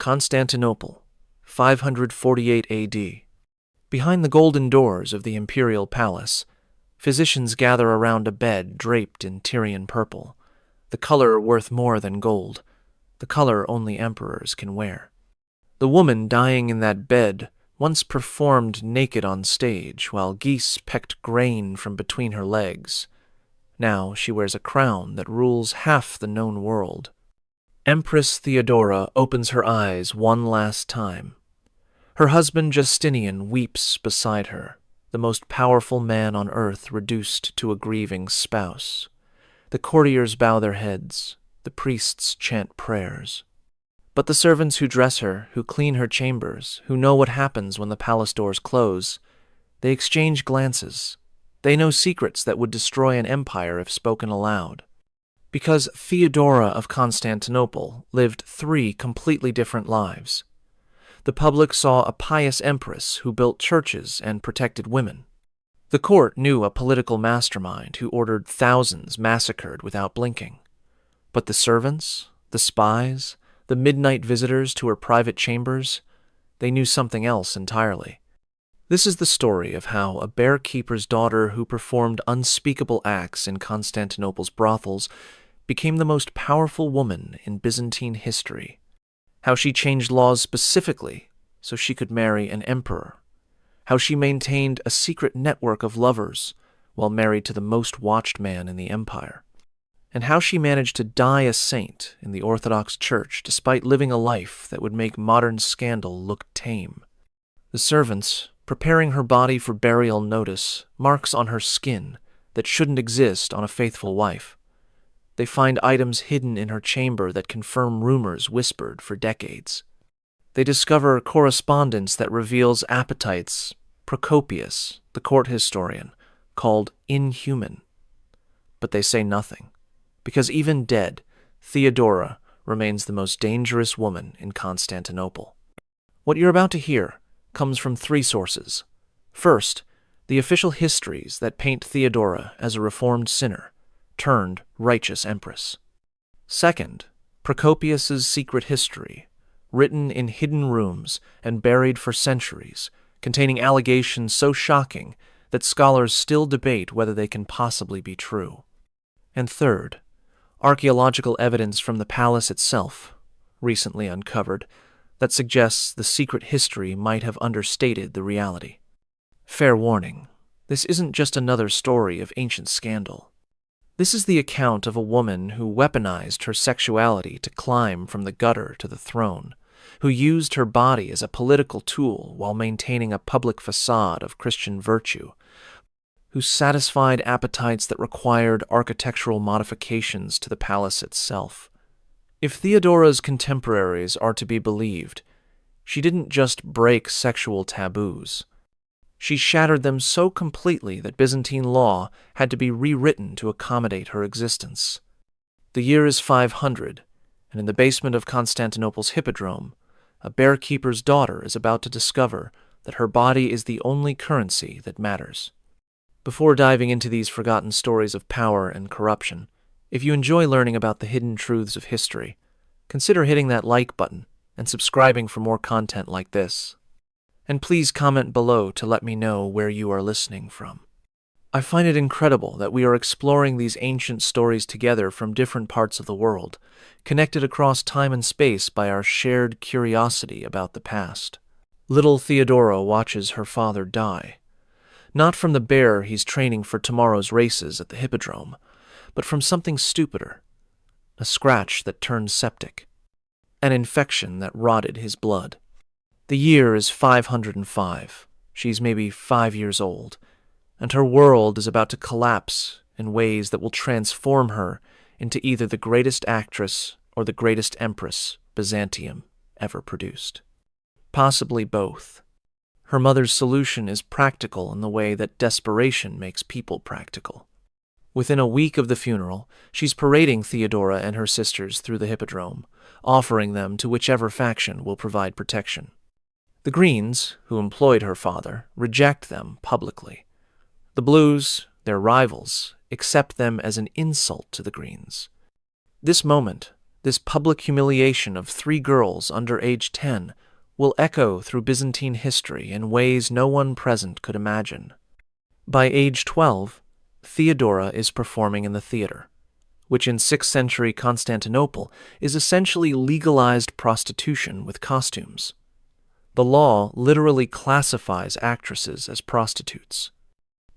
Constantinople, 548 AD. Behind the golden doors of the imperial palace, physicians gather around a bed draped in Tyrian purple, the color worth more than gold, the color only emperors can wear. The woman dying in that bed once performed naked on stage while geese pecked grain from between her legs. Now she wears a crown that rules half the known world. Empress Theodora opens her eyes one last time. Her husband Justinian weeps beside her, the most powerful man on earth reduced to a grieving spouse. The courtiers bow their heads, the priests chant prayers. But the servants who dress her, who clean her chambers, who know what happens when the palace doors close, they exchange glances. They know secrets that would destroy an empire if spoken aloud. Because Theodora of Constantinople lived 3 completely different lives. The public saw a pious empress who built churches and protected women. The court knew a political mastermind who ordered thousands massacred without blinking. But the servants, the spies, the midnight visitors to her private chambers, they knew something else entirely. This is the story of how a bear-keeper's daughter who performed unspeakable acts in Constantinople's brothels became the most powerful woman in Byzantine history. How she changed laws specifically so she could marry an emperor. How she maintained a secret network of lovers while married to the most watched man in the empire. And how she managed to die a saint in the Orthodox Church despite living a life that would make modern scandal look tame. The servants, preparing her body for burial, notice marks on her skin that shouldn't exist on a faithful wife. They find items hidden in her chamber that confirm rumors whispered for decades. They discover correspondence that reveals appetites Procopius, the court historian, called inhuman. But they say nothing, because even dead, Theodora remains the most dangerous woman in Constantinople. What you're about to hear comes from 3 sources. First, the official histories that paint Theodora as a reformed sinner, turned righteous empress. Second, Procopius's secret history, written in hidden rooms and buried for centuries, containing allegations so shocking that scholars still debate whether they can possibly be true. And third, archaeological evidence from the palace itself, recently uncovered, that suggests the secret history might have understated the reality. Fair warning, this isn't just another story of ancient scandal. This is the account of a woman who weaponized her sexuality to climb from the gutter to the throne, who used her body as a political tool while maintaining a public facade of Christian virtue, who satisfied appetites that required architectural modifications to the palace itself. If Theodora's contemporaries are to be believed, she didn't just break sexual taboos. She shattered them so completely that Byzantine law had to be rewritten to accommodate her existence. The year is 500, and in the basement of Constantinople's hippodrome, a bear-keeper's daughter is about to discover that her body is the only currency that matters. Before diving into these forgotten stories of power and corruption, if you enjoy learning about the hidden truths of history, consider hitting that like button and subscribing for more content like this. And please comment below to let me know where you are listening from. I find it incredible that we are exploring these ancient stories together from different parts of the world, connected across time and space by our shared curiosity about the past. Little Theodora watches her father die, not from the bear he's training for tomorrow's races at the hippodrome, but from something stupider, a scratch that turned septic, an infection that rotted his blood. The year is 505. She's maybe 5 years old, and her world is about to collapse in ways that will transform her into either the greatest actress or the greatest empress Byzantium ever produced. Possibly both. Her mother's solution is practical in the way that desperation makes people practical. Within a week of the funeral, she's parading Theodora and her sisters through the hippodrome, offering them to whichever faction will provide protection. The Greens, who employed her father, reject them publicly. The Blues, their rivals, accept them as an insult to the Greens. This moment, This public humiliation of 3 girls under age 10 will echo through Byzantine history in ways no one present could imagine. By age 12, Theodora is performing in the theater, which in 6th century Constantinople is essentially legalized prostitution with costumes. The law literally classifies actresses as prostitutes.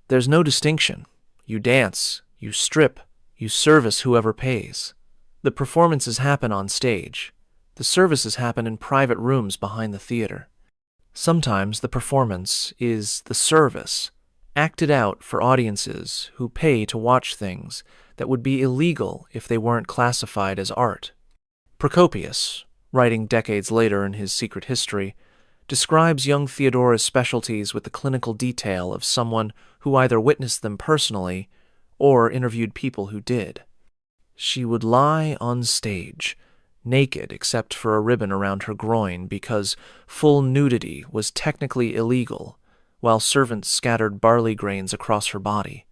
There's no distinction. You dance, you strip, you service whoever pays. The performances happen on stage. The services happen in private rooms behind the theater. Sometimes the performance is the service, acted out for audiences who pay to watch things that would be illegal if they weren't classified as art. Procopius, writing decades later in his Secret History, describes young Theodora's specialties with the clinical detail of someone who either witnessed them personally or interviewed people who did. She would lie on stage, naked except for a ribbon around her groin because full nudity was technically illegal, while servants scattered barley grains across her body.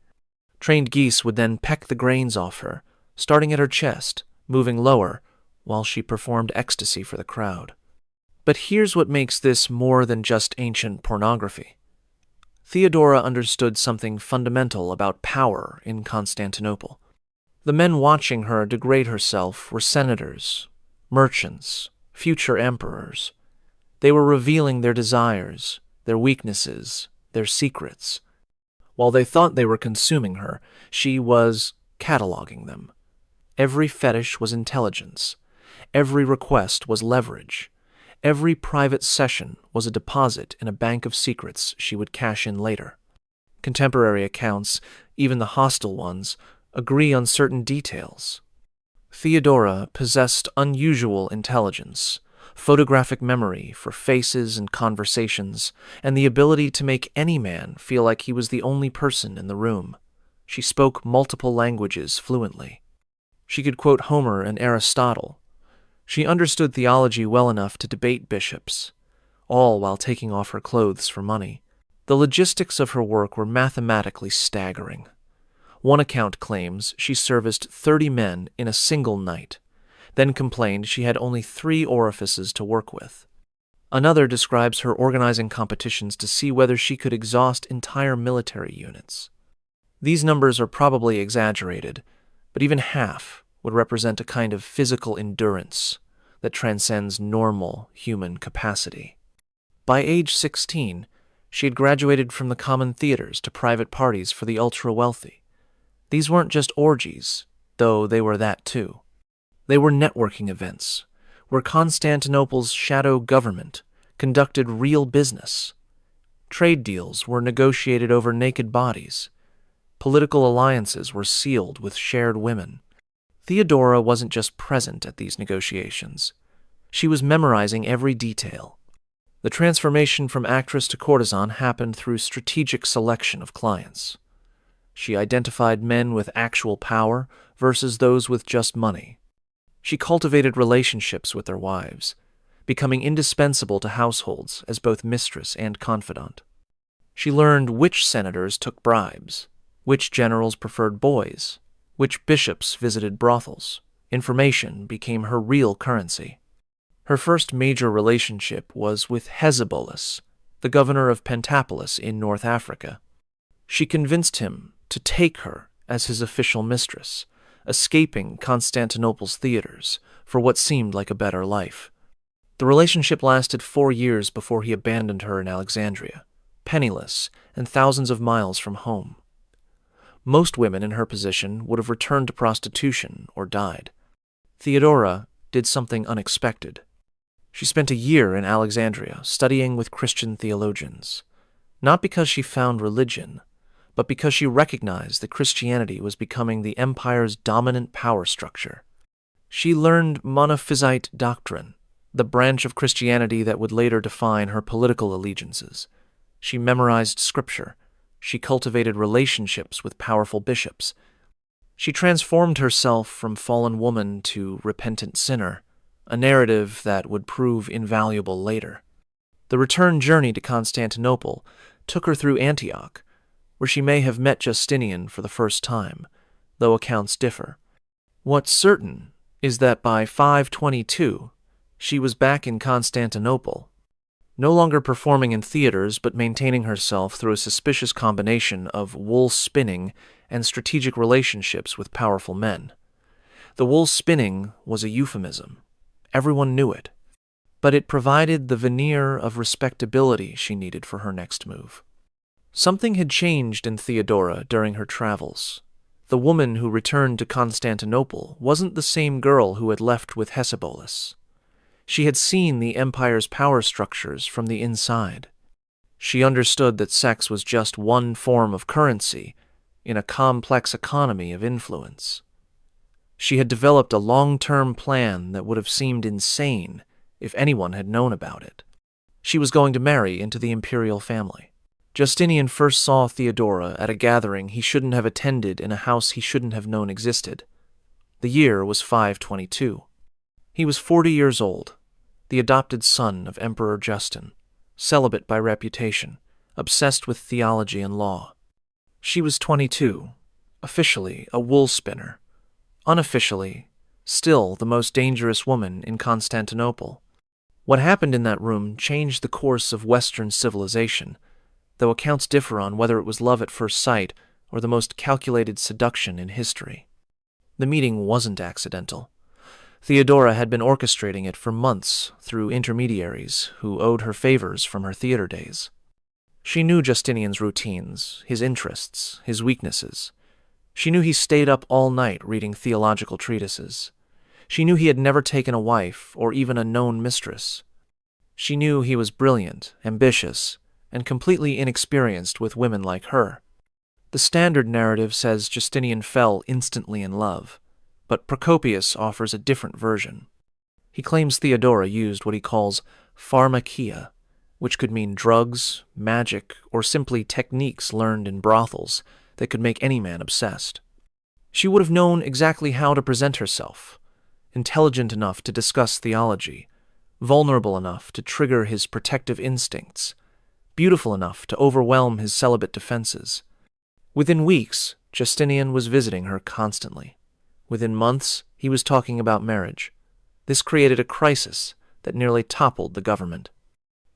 Trained geese would then peck the grains off her, starting at her chest, moving lower, while she performed ecstasy for the crowd. But here's what makes this more than just ancient pornography. Theodora understood something fundamental about power in Constantinople. The men watching her degrade herself were senators, merchants, future emperors. They were revealing their desires, their weaknesses, their secrets. While they thought they were consuming her, she was cataloging them. Every fetish was intelligence. Every request was leverage. Every private session was a deposit in a bank of secrets she would cash in later. Contemporary accounts, even the hostile ones, agree on certain details. Theodora possessed unusual intelligence, photographic memory for faces and conversations, and the ability to make any man feel like he was the only person in the room. She spoke multiple languages fluently. She could quote Homer and Aristotle. She understood theology well enough to debate bishops, all while taking off her clothes for money. The logistics of her work were mathematically staggering. One account claims she serviced 30 men in a single night, then complained she had only 3 orifices to work with. Another describes her organizing competitions to see whether she could exhaust entire military units. These numbers are probably exaggerated, but even half would represent a kind of physical endurance that transcends normal human capacity. By age 16, she had graduated from the common theaters to private parties for the ultra-wealthy. These weren't just orgies, though they were that too. They were networking events, where Constantinople's shadow government conducted real business. Trade deals were negotiated over naked bodies. Political alliances were sealed with shared women. Theodora wasn't just present at these negotiations. She was memorizing every detail. The transformation from actress to courtesan happened through strategic selection of clients. She identified men with actual power versus those with just money. She cultivated relationships with their wives, becoming indispensable to households as both mistress and confidant. She learned which senators took bribes, which generals preferred boys, which bishops visited brothels. Information became her real currency. Her first major relationship was with Hezbolus, the governor of Pentapolis in North Africa. She convinced him to take her as his official mistress, escaping Constantinople's theaters for what seemed like a better life. The relationship lasted 4 years before he abandoned her in Alexandria, penniless and thousands of miles from home. Most women in her position would have returned to prostitution or died. Theodora did something unexpected. She spent a year in Alexandria studying with Christian theologians, not because she found religion, but because she recognized that Christianity was becoming the empire's dominant power structure. She learned Monophysite doctrine, the branch of Christianity that would later define her political allegiances. She memorized scripture. She cultivated relationships with powerful bishops. She transformed herself from fallen woman to repentant sinner, a narrative that would prove invaluable later. The return journey to Constantinople took her through Antioch, where she may have met Justinian for the first time, though accounts differ. What's certain is that by 522, she was back in Constantinople, no longer performing in theaters but maintaining herself through a suspicious combination of wool spinning and strategic relationships with powerful men. The wool spinning was a euphemism. Everyone knew it, but it provided the veneer of respectability she needed for her next move. Something had changed in Theodora during her travels. The woman who returned to Constantinople wasn't the same girl who had left with Hesebolas. She had seen the empire's power structures from the inside. She understood that sex was just one form of currency in a complex economy of influence. She had developed a long-term plan that would have seemed insane if anyone had known about it. She was going to marry into the imperial family. Justinian first saw Theodora at a gathering he shouldn't have attended in a house he shouldn't have known existed. The year was 522. He was 40 years old, the adopted son of Emperor Justin, celibate by reputation, obsessed with theology and law. She was 22, officially a wool spinner, unofficially still the most dangerous woman in Constantinople. What happened in that room changed the course of Western civilization, though accounts differ on whether it was love at first sight or the most calculated seduction in history. The meeting wasn't accidental. Theodora had been orchestrating it for months through intermediaries who owed her favors from her theater days. She knew Justinian's routines, his interests, his weaknesses. She knew he stayed up all night reading theological treatises. She knew he had never taken a wife or even a known mistress. She knew he was brilliant, ambitious, and completely inexperienced with women like her. The standard narrative says Justinian fell instantly in love, but Procopius offers a different version. He claims Theodora used what he calls pharmakia, which could mean drugs, magic, or simply techniques learned in brothels that could make any man obsessed. She would have known exactly how to present herself, intelligent enough to discuss theology, vulnerable enough to trigger his protective instincts, beautiful enough to overwhelm his celibate defenses. Within weeks, Justinian was visiting her constantly. Within months, he was talking about marriage. This created a crisis that nearly toppled the government.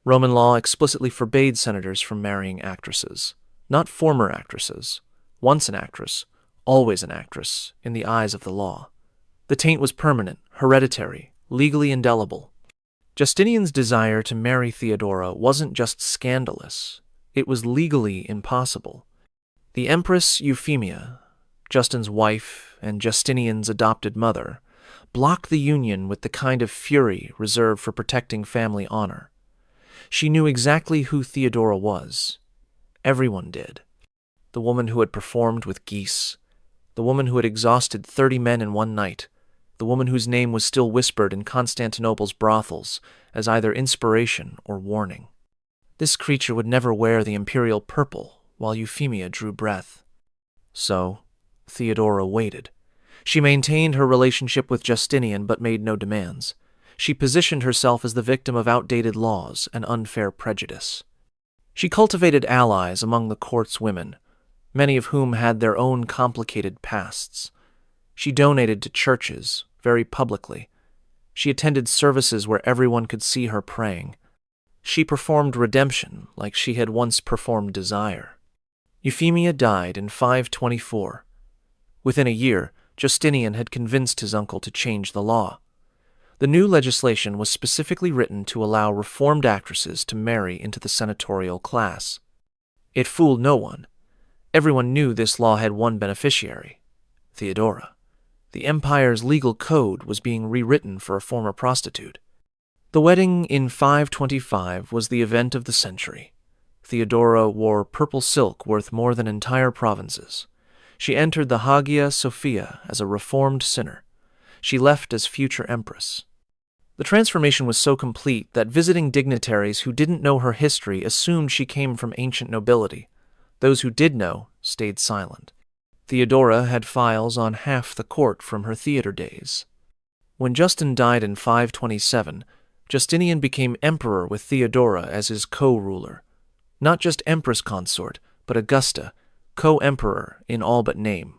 Roman law explicitly forbade senators from marrying actresses, not former actresses. Once an actress, always an actress, in the eyes of the law. The taint was permanent, hereditary, legally indelible. Justinian's desire to marry Theodora wasn't just scandalous, it was legally impossible. The Empress Euphemia, Justin's wife and Justinian's adopted mother, blocked the union with the kind of fury reserved for protecting family honor. She knew exactly who Theodora was. Everyone did. The woman who had performed with geese, the woman who had exhausted 30 men in one night, the woman whose name was still whispered in Constantinople's brothels as either inspiration or warning. This creature would never wear the imperial purple while Euphemia drew breath. So, Theodora waited. She maintained her relationship with Justinian but made no demands. She positioned herself as the victim of outdated laws and unfair prejudice. She cultivated allies among the court's women, many of whom had their own complicated pasts. She donated to churches, very publicly. She attended services where everyone could see her praying. She performed redemption like she had once performed desire. Euphemia died in 524. Within a year, Justinian had convinced his uncle to change the law. The new legislation was specifically written to allow reformed actresses to marry into the senatorial class. It fooled no one. Everyone knew this law had one beneficiary, Theodora. The empire's legal code was being rewritten for a former prostitute. The wedding in 525 was the event of the century. Theodora wore purple silk worth more than entire provinces. She entered the Hagia Sophia as a reformed sinner. She left as future empress. The transformation was so complete that visiting dignitaries who didn't know her history assumed she came from ancient nobility. Those who did know stayed silent. Theodora had files on half the court from her theater days. When Justin died in 527, Justinian became emperor with Theodora as his co-ruler. Not just empress consort, but Augusta, co-emperor in all but name.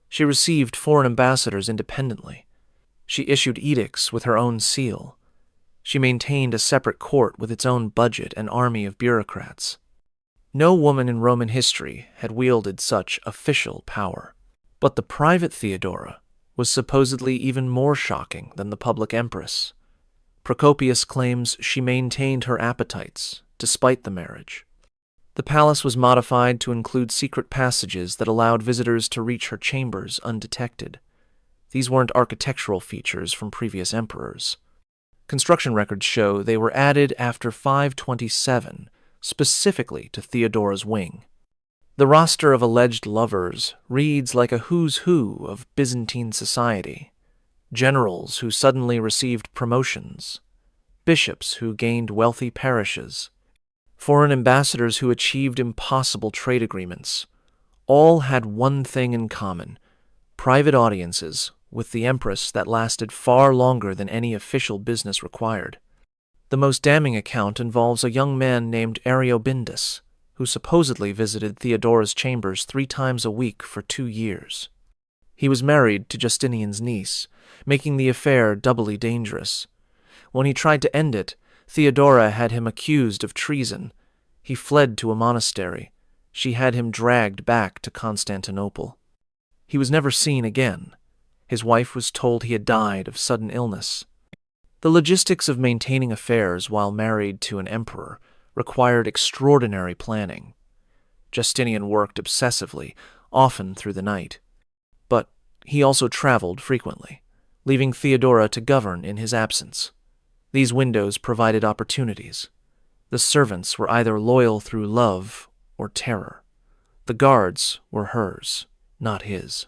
She received foreign ambassadors independently. She issued edicts with her own seal. She maintained a separate court with its own budget and army of bureaucrats. No woman in Roman history had wielded such official power. But the private Theodora was supposedly even more shocking than the public empress. Procopius claims she maintained her appetites, despite the marriage. The palace was modified to include secret passages that allowed visitors to reach her chambers undetected. These weren't architectural features from previous emperors. Construction records show they were added after 527, specifically to Theodora's wing. The roster of alleged lovers reads like a who's who of Byzantine society. Generals who suddenly received promotions, bishops who gained wealthy parishes, foreign ambassadors who achieved impossible trade agreements. All had one thing in common: private audiences with the empress that lasted far longer than any official business required. The most damning account involves a young man named Ariobindus, who supposedly visited Theodora's chambers 3 times a week for 2 years. He was married to Justinian's niece, making the affair doubly dangerous. When he tried to end it, Theodora had him accused of treason. He fled to a monastery. She had him dragged back to Constantinople. He was never seen again. His wife was told he had died of sudden illness. The logistics of maintaining affairs while married to an emperor required extraordinary planning. Justinian worked obsessively, often through the night. But he also traveled frequently, leaving Theodora to govern in his absence. These windows provided opportunities. The servants were either loyal through love or terror. The guards were hers, not his.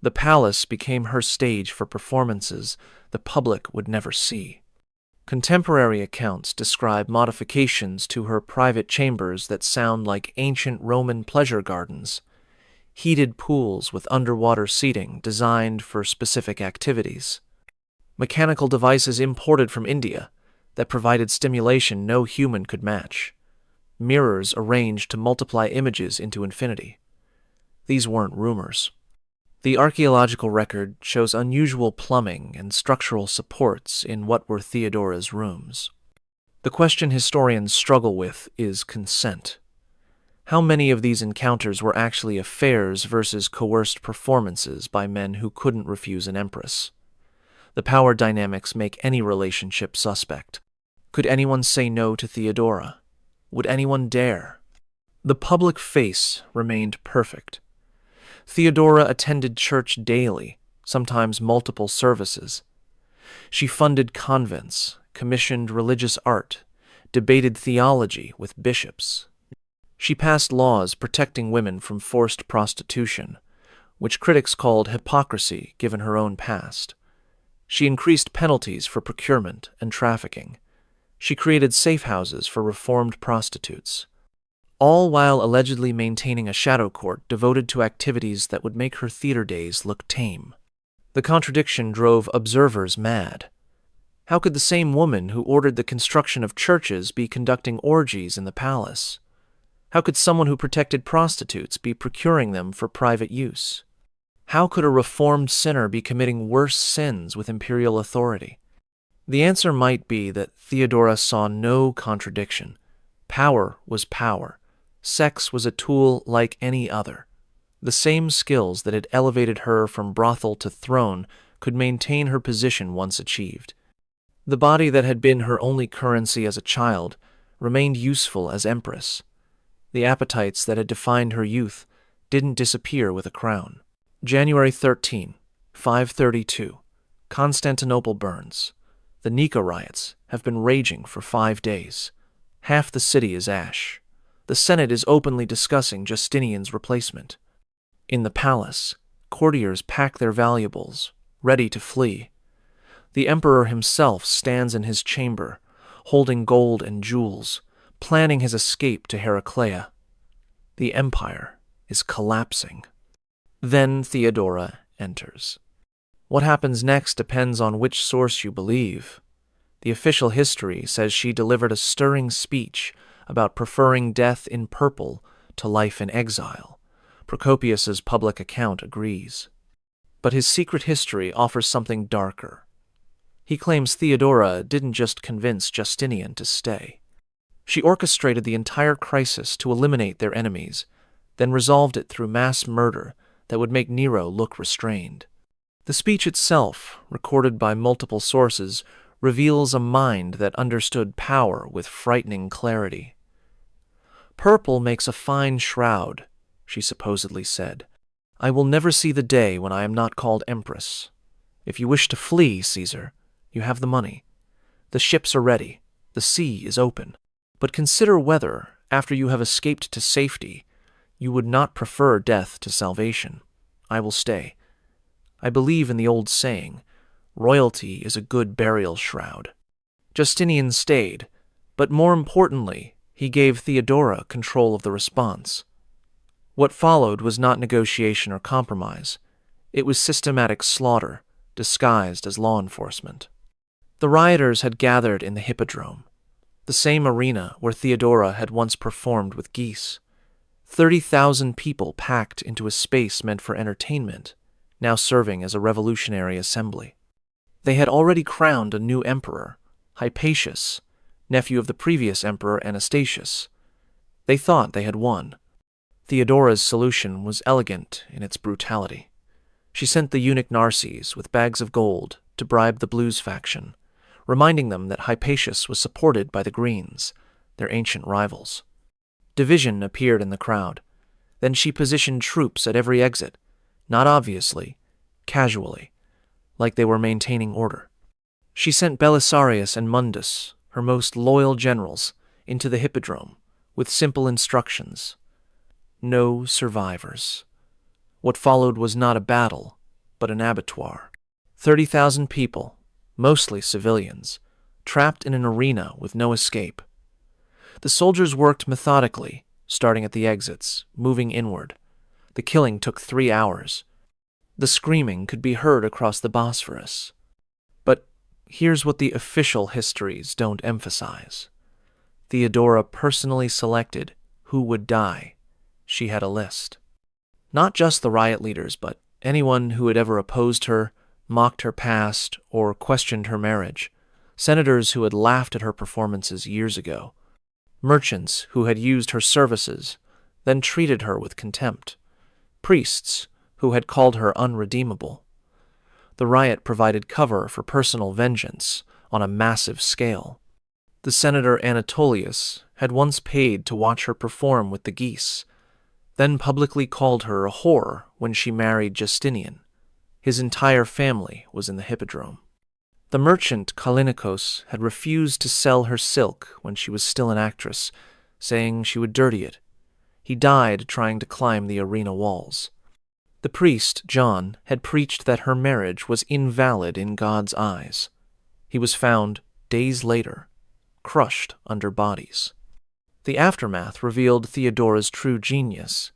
The palace became her stage for performances the public would never see. Contemporary accounts describe modifications to her private chambers that sound like ancient Roman pleasure gardens, heated pools with underwater seating designed for specific activities, mechanical devices imported from India that provided stimulation no human could match, mirrors arranged to multiply images into infinity. These weren't rumors. The archaeological record shows unusual plumbing and structural supports in what were Theodora's rooms. The question historians struggle with is consent. How many of these encounters were actually affairs versus coerced performances by men who couldn't refuse an empress? The power dynamics make any relationship suspect. Could anyone say no to Theodora? Would anyone dare? The public face remained perfect. Theodora attended church daily, sometimes multiple services. She funded convents, commissioned religious art, debated theology with bishops. She passed laws protecting women from forced prostitution, which critics called hypocrisy given her own past. She increased penalties for procurement and trafficking. She created safe houses for reformed prostitutes, all while allegedly maintaining a shadow court devoted to activities that would make her theater days look tame. The contradiction drove observers mad. How could the same woman who ordered the construction of churches be conducting orgies in the palace? How could someone who protected prostitutes be procuring them for private use? How could a reformed sinner be committing worse sins with imperial authority? The answer might be that Theodora saw no contradiction. Power was power. Sex was a tool like any other. The same skills that had elevated her from brothel to throne could maintain her position once achieved. The body that had been her only currency as a child remained useful as empress. The appetites that had defined her youth didn't disappear with a crown. January 13, 532. Constantinople burns. The Nika riots have been raging for 5 days. Half the city is ash. The Senate is openly discussing Justinian's replacement. In the palace, courtiers pack their valuables, ready to flee. The emperor himself stands in his chamber, holding gold and jewels, planning his escape to Heraclea. The empire is collapsing. Then Theodora enters. What happens next depends on which source you believe. The official history says she delivered a stirring speech about preferring death in purple to life in exile. Procopius's public account agrees. But his secret history offers something darker. He claims Theodora didn't just convince Justinian to stay. She orchestrated the entire crisis to eliminate their enemies, then resolved it through mass murder that would make Nero look restrained. The speech itself, recorded by multiple sources, reveals a mind that understood power with frightening clarity. "Purple makes a fine shroud," she supposedly said. "I will never see the day when I am not called Empress. If you wish to flee, Caesar, you have the money. The ships are ready. The sea is open. But consider whether, after you have escaped to safety, you would not prefer death to salvation. I will stay. I believe in the old saying, royalty is a good burial shroud." Justinian stayed, but more importantly, he gave Theodora control of the response. What followed was not negotiation or compromise. It was systematic slaughter, disguised as law enforcement. The rioters had gathered in the Hippodrome, the same arena where Theodora had once performed with geese. 30,000 people packed into a space meant for entertainment, now serving as a revolutionary assembly. They had already crowned a new emperor, Hypatius, nephew of the previous emperor Anastasius. They thought they had won. Theodora's solution was elegant in its brutality. She sent the eunuch Narses with bags of gold to bribe the Blues faction, reminding them that Hypatius was supported by the Greens, their ancient rivals. Division appeared in the crowd. Then she positioned troops at every exit, not obviously, casually, like they were maintaining order. She sent Belisarius and Mundus, her most loyal generals, into the Hippodrome with simple instructions. No survivors. What followed was not a battle, but an abattoir. 30,000 people, mostly civilians, trapped in an arena with no escape. The soldiers worked methodically, starting at the exits, moving inward. The killing took 3 hours. The screaming could be heard across the Bosphorus. But here's what the official histories don't emphasize. Theodora personally selected who would die. She had a list. Not just the riot leaders, but anyone who had ever opposed her, mocked her past, or questioned her marriage. Senators who had laughed at her performances years ago. Merchants who had used her services, then treated her with contempt. Priests who had called her unredeemable. The riot provided cover for personal vengeance on a massive scale. The senator Anatolius had once paid to watch her perform with the geese, then publicly called her a whore when she married Justinian. His entire family was in the Hippodrome. The merchant Kallinikos had refused to sell her silk when she was still an actress, saying she would dirty it. He died trying to climb the arena walls. The priest, John, had preached that her marriage was invalid in God's eyes. He was found, days later, crushed under bodies. The aftermath revealed Theodora's true genius.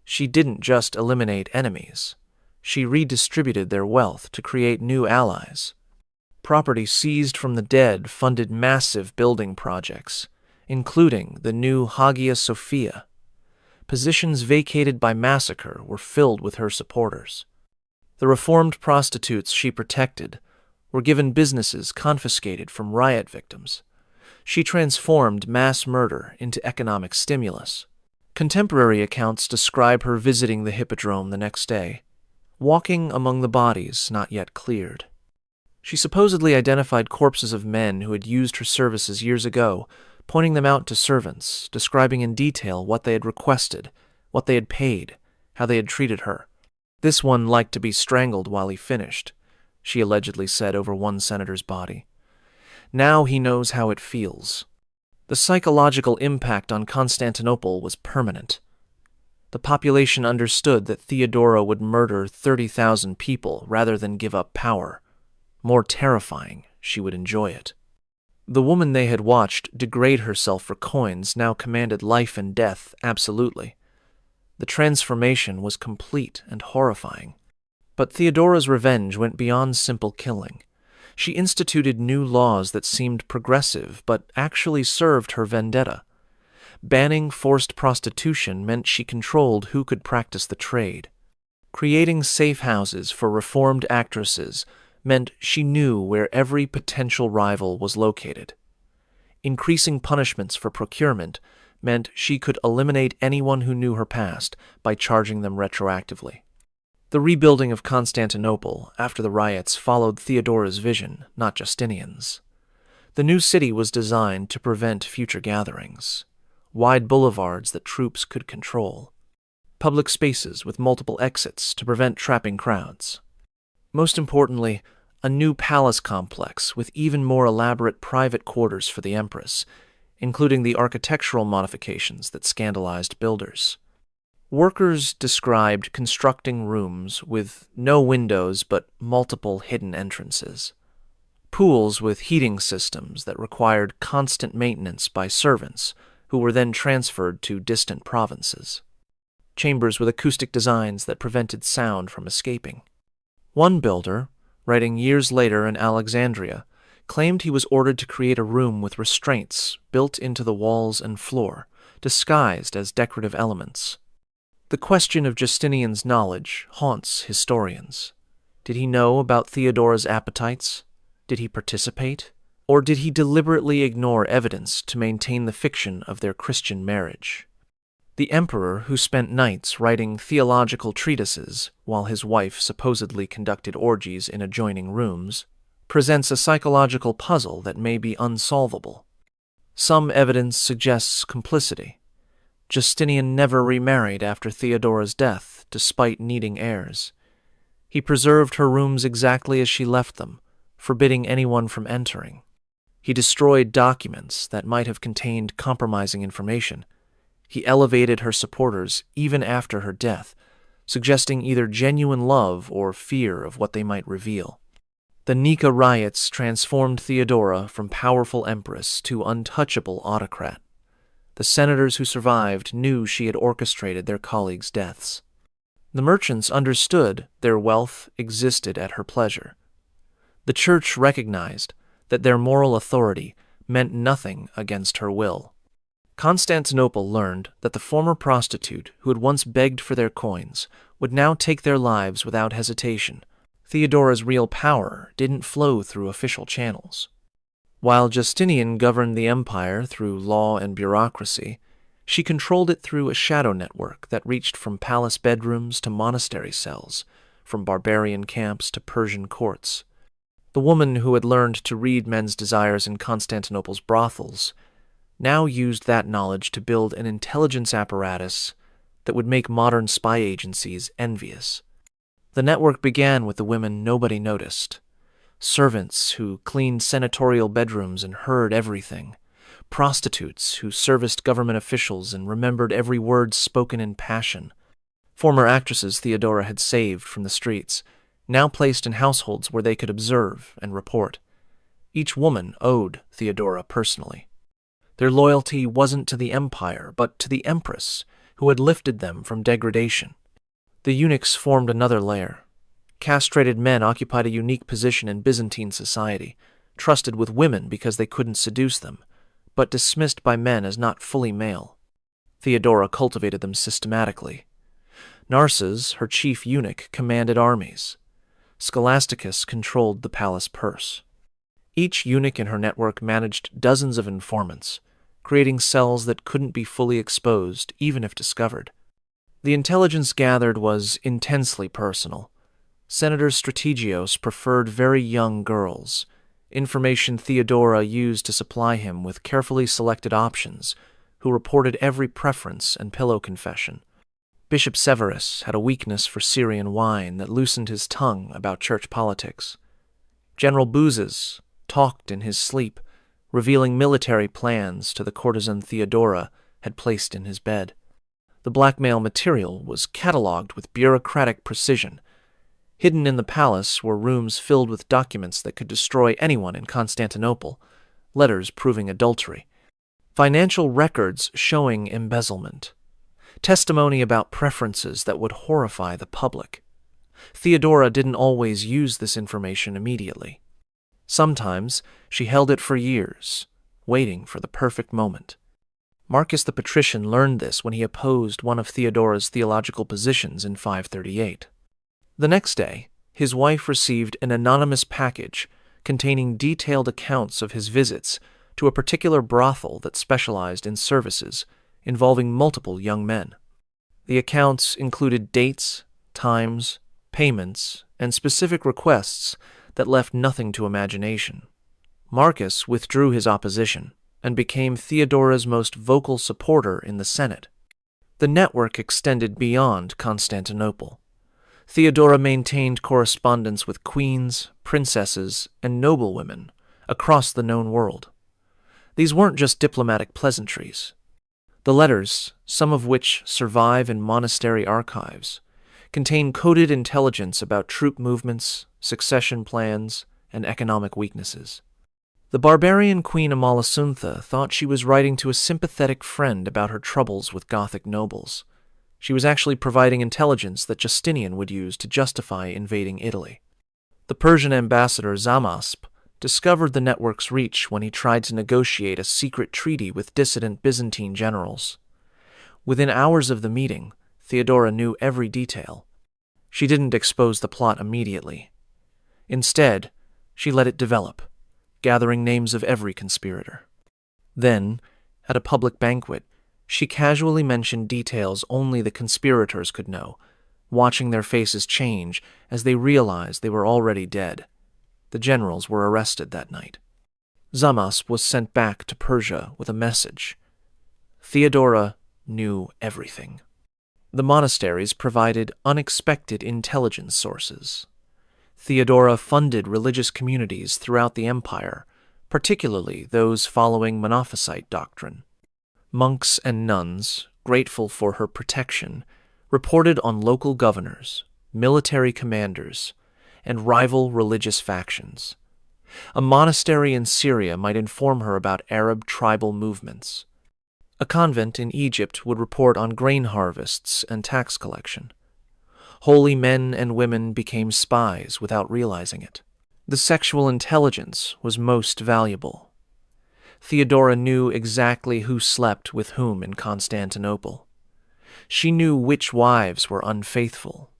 She didn't just eliminate enemies. She redistributed their wealth to create new allies. Property seized from the dead funded massive building projects, including the new Hagia Sophia. Positions vacated by massacre were filled with her supporters. The reformed prostitutes she protected were given businesses confiscated from riot victims. She transformed mass murder into economic stimulus. Contemporary accounts describe her visiting the Hippodrome the next day, walking among the bodies not yet cleared. She supposedly identified corpses of men who had used her services years ago, pointing them out to servants, describing in detail what they had requested, what they had paid, how they had treated her. "This one liked to be strangled while he finished," she allegedly said over one senator's body. "Now he knows how it feels." The psychological impact on Constantinople was permanent. The population understood that Theodora would murder 30,000 people rather than give up power. More terrifying, she would enjoy it. The woman they had watched degrade herself for coins now commanded life and death absolutely. The transformation was complete and horrifying. But Theodora's revenge went beyond simple killing. She instituted new laws that seemed progressive but actually served her vendetta. Banning forced prostitution meant she controlled who could practice the trade. Creating safe houses for reformed actresses meant she knew where every potential rival was located. Increasing punishments for procurement meant she could eliminate anyone who knew her past by charging them retroactively. The rebuilding of Constantinople after the riots followed Theodora's vision, not Justinian's. The new city was designed to prevent future gatherings, wide boulevards that troops could control, public spaces with multiple exits to prevent trapping crowds. Most importantly, a new palace complex with even more elaborate private quarters for the empress, including the architectural modifications that scandalized builders. Workers described constructing rooms with no windows but multiple hidden entrances. Pools with heating systems that required constant maintenance by servants who were then transferred to distant provinces. Chambers with acoustic designs that prevented sound from escaping. One builder, writing years later in Alexandria, claimed he was ordered to create a room with restraints built into the walls and floor, disguised as decorative elements. The question of Justinian's knowledge haunts historians. Did he know about Theodora's appetites? Did he participate? Or did he deliberately ignore evidence to maintain the fiction of their Christian marriage? The emperor, who spent nights writing theological treatises while his wife supposedly conducted orgies in adjoining rooms, presents a psychological puzzle that may be unsolvable. Some evidence suggests complicity. Justinian never remarried after Theodora's death, despite needing heirs. He preserved her rooms exactly as she left them, forbidding anyone from entering. He destroyed documents that might have contained compromising information. He elevated her supporters even after her death, suggesting either genuine love or fear of what they might reveal. The Nika riots transformed Theodora from powerful empress to untouchable autocrat. The senators who survived knew she had orchestrated their colleagues' deaths. The merchants understood their wealth existed at her pleasure. The church recognized that their moral authority meant nothing against her will. Constantinople learned that the former prostitute who had once begged for their coins would now take their lives without hesitation. Theodora's real power didn't flow through official channels. While Justinian governed the empire through law and bureaucracy, she controlled it through a shadow network that reached from palace bedrooms to monastery cells, from barbarian camps to Persian courts. The woman who had learned to read men's desires in Constantinople's brothels now used that knowledge to build an intelligence apparatus that would make modern spy agencies envious. The network began with the women nobody noticed. Servants who cleaned senatorial bedrooms and heard everything. Prostitutes who serviced government officials and remembered every word spoken in passion. Former actresses Theodora had saved from the streets, now placed in households where they could observe and report. Each woman owed Theodora personally. Their loyalty wasn't to the empire, but to the empress, who had lifted them from degradation. The eunuchs formed another layer. Castrated men occupied a unique position in Byzantine society, trusted with women because they couldn't seduce them, but dismissed by men as not fully male. Theodora cultivated them systematically. Narses, her chief eunuch, commanded armies. Scholasticus controlled the palace purse. Each eunuch in her network managed dozens of informants, creating cells that couldn't be fully exposed, even if discovered. The intelligence gathered was intensely personal. Senator Strategios preferred very young girls, information Theodora used to supply him with carefully selected options, who reported every preference and pillow confession. Bishop Severus had a weakness for Syrian wine that loosened his tongue about church politics. General Bouzes talked in his sleep, revealing military plans to the courtesan Theodora had placed in his bed. The blackmail material was catalogued with bureaucratic precision. Hidden in the palace were rooms filled with documents that could destroy anyone in Constantinople, letters proving adultery, financial records showing embezzlement, testimony about preferences that would horrify the public. Theodora didn't always use this information immediately. Sometimes she held it for years, waiting for the perfect moment. Marcus the Patrician learned this when he opposed one of Theodora's theological positions in 538. The next day, his wife received an anonymous package containing detailed accounts of his visits to a particular brothel that specialized in services involving multiple young men. The accounts included dates, times, payments, and specific requests that left nothing to imagination. Marcus withdrew his opposition and became Theodora's most vocal supporter in the Senate. The network extended beyond Constantinople. Theodora maintained correspondence with queens, princesses, and noblewomen across the known world. These weren't just diplomatic pleasantries. The letters, some of which survive in monastery archives, contain coded intelligence about troop movements, succession plans, and economic weaknesses. The barbarian Queen Amalasuntha thought she was writing to a sympathetic friend about her troubles with Gothic nobles. She was actually providing intelligence that Justinian would use to justify invading Italy. The Persian ambassador Zamasp discovered the network's reach when he tried to negotiate a secret treaty with dissident Byzantine generals. Within hours of the meeting, Theodora knew every detail. She didn't expose the plot immediately. Instead, she let it develop, gathering names of every conspirator. Then, at a public banquet, she casually mentioned details only the conspirators could know, watching their faces change as they realized they were already dead. The generals were arrested that night. Zamasp was sent back to Persia with a message. Theodora knew everything. The monasteries provided unexpected intelligence sources. Theodora funded religious communities throughout the empire, particularly those following Monophysite doctrine. Monks and nuns, grateful for her protection, reported on local governors, military commanders, and rival religious factions. A monastery in Syria might inform her about Arab tribal movements. A convent in Egypt would report on grain harvests and tax collection. Holy men and women became spies without realizing it. The sexual intelligence was most valuable. Theodora knew exactly who slept with whom in Constantinople. She knew which wives were unfaithful,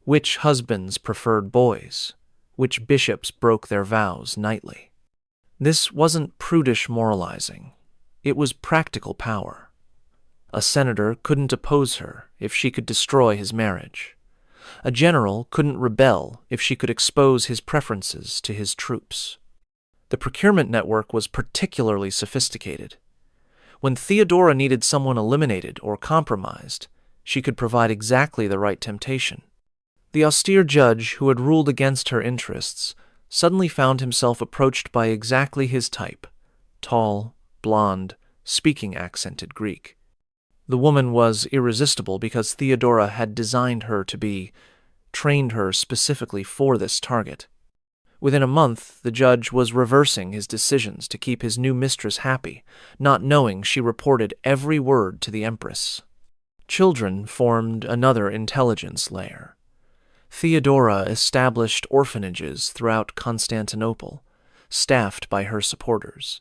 which husbands preferred boys, which bishops broke their vows nightly. This wasn't prudish moralizing. It was practical power. A senator couldn't oppose her if she could destroy his marriage. A general couldn't rebel if she could expose his preferences to his troops. The procurement network was particularly sophisticated. When Theodora needed someone eliminated or compromised, she could provide exactly the right temptation. The austere judge who had ruled against her interests suddenly found himself approached by exactly his type: tall, blonde, speaking accented Greek. The woman was irresistible because Theodora had designed her to be, trained her specifically for this target. Within a month, the judge was reversing his decisions to keep his new mistress happy, not knowing she reported every word to the Empress. Children formed another intelligence layer. Theodora established orphanages throughout Constantinople, staffed by her supporters.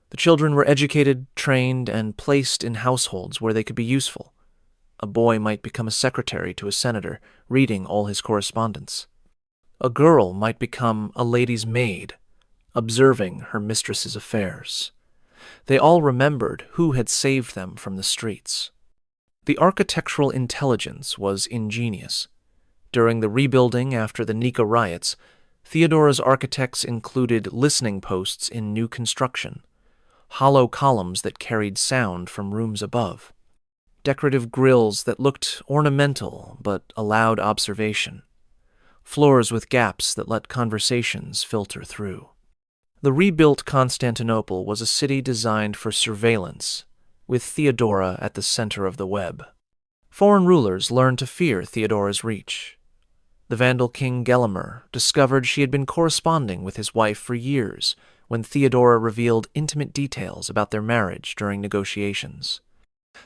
The children were educated, trained, and placed in households where they could be useful. A boy might become a secretary to a senator, reading all his correspondence. A girl might become a lady's maid, observing her mistress's affairs. They all remembered who had saved them from the streets. The architectural intelligence was ingenious. During the rebuilding after the Nika riots, Theodora's architects included listening posts in new construction, hollow columns that carried sound from rooms above, decorative grills that looked ornamental but allowed observation, floors with gaps that let conversations filter through. The rebuilt Constantinople was a city designed for surveillance, with Theodora at the center of the web. Foreign rulers learned to fear Theodora's reach. The Vandal king Gelimer discovered she had been corresponding with his wife for years when Theodora revealed intimate details about their marriage during negotiations.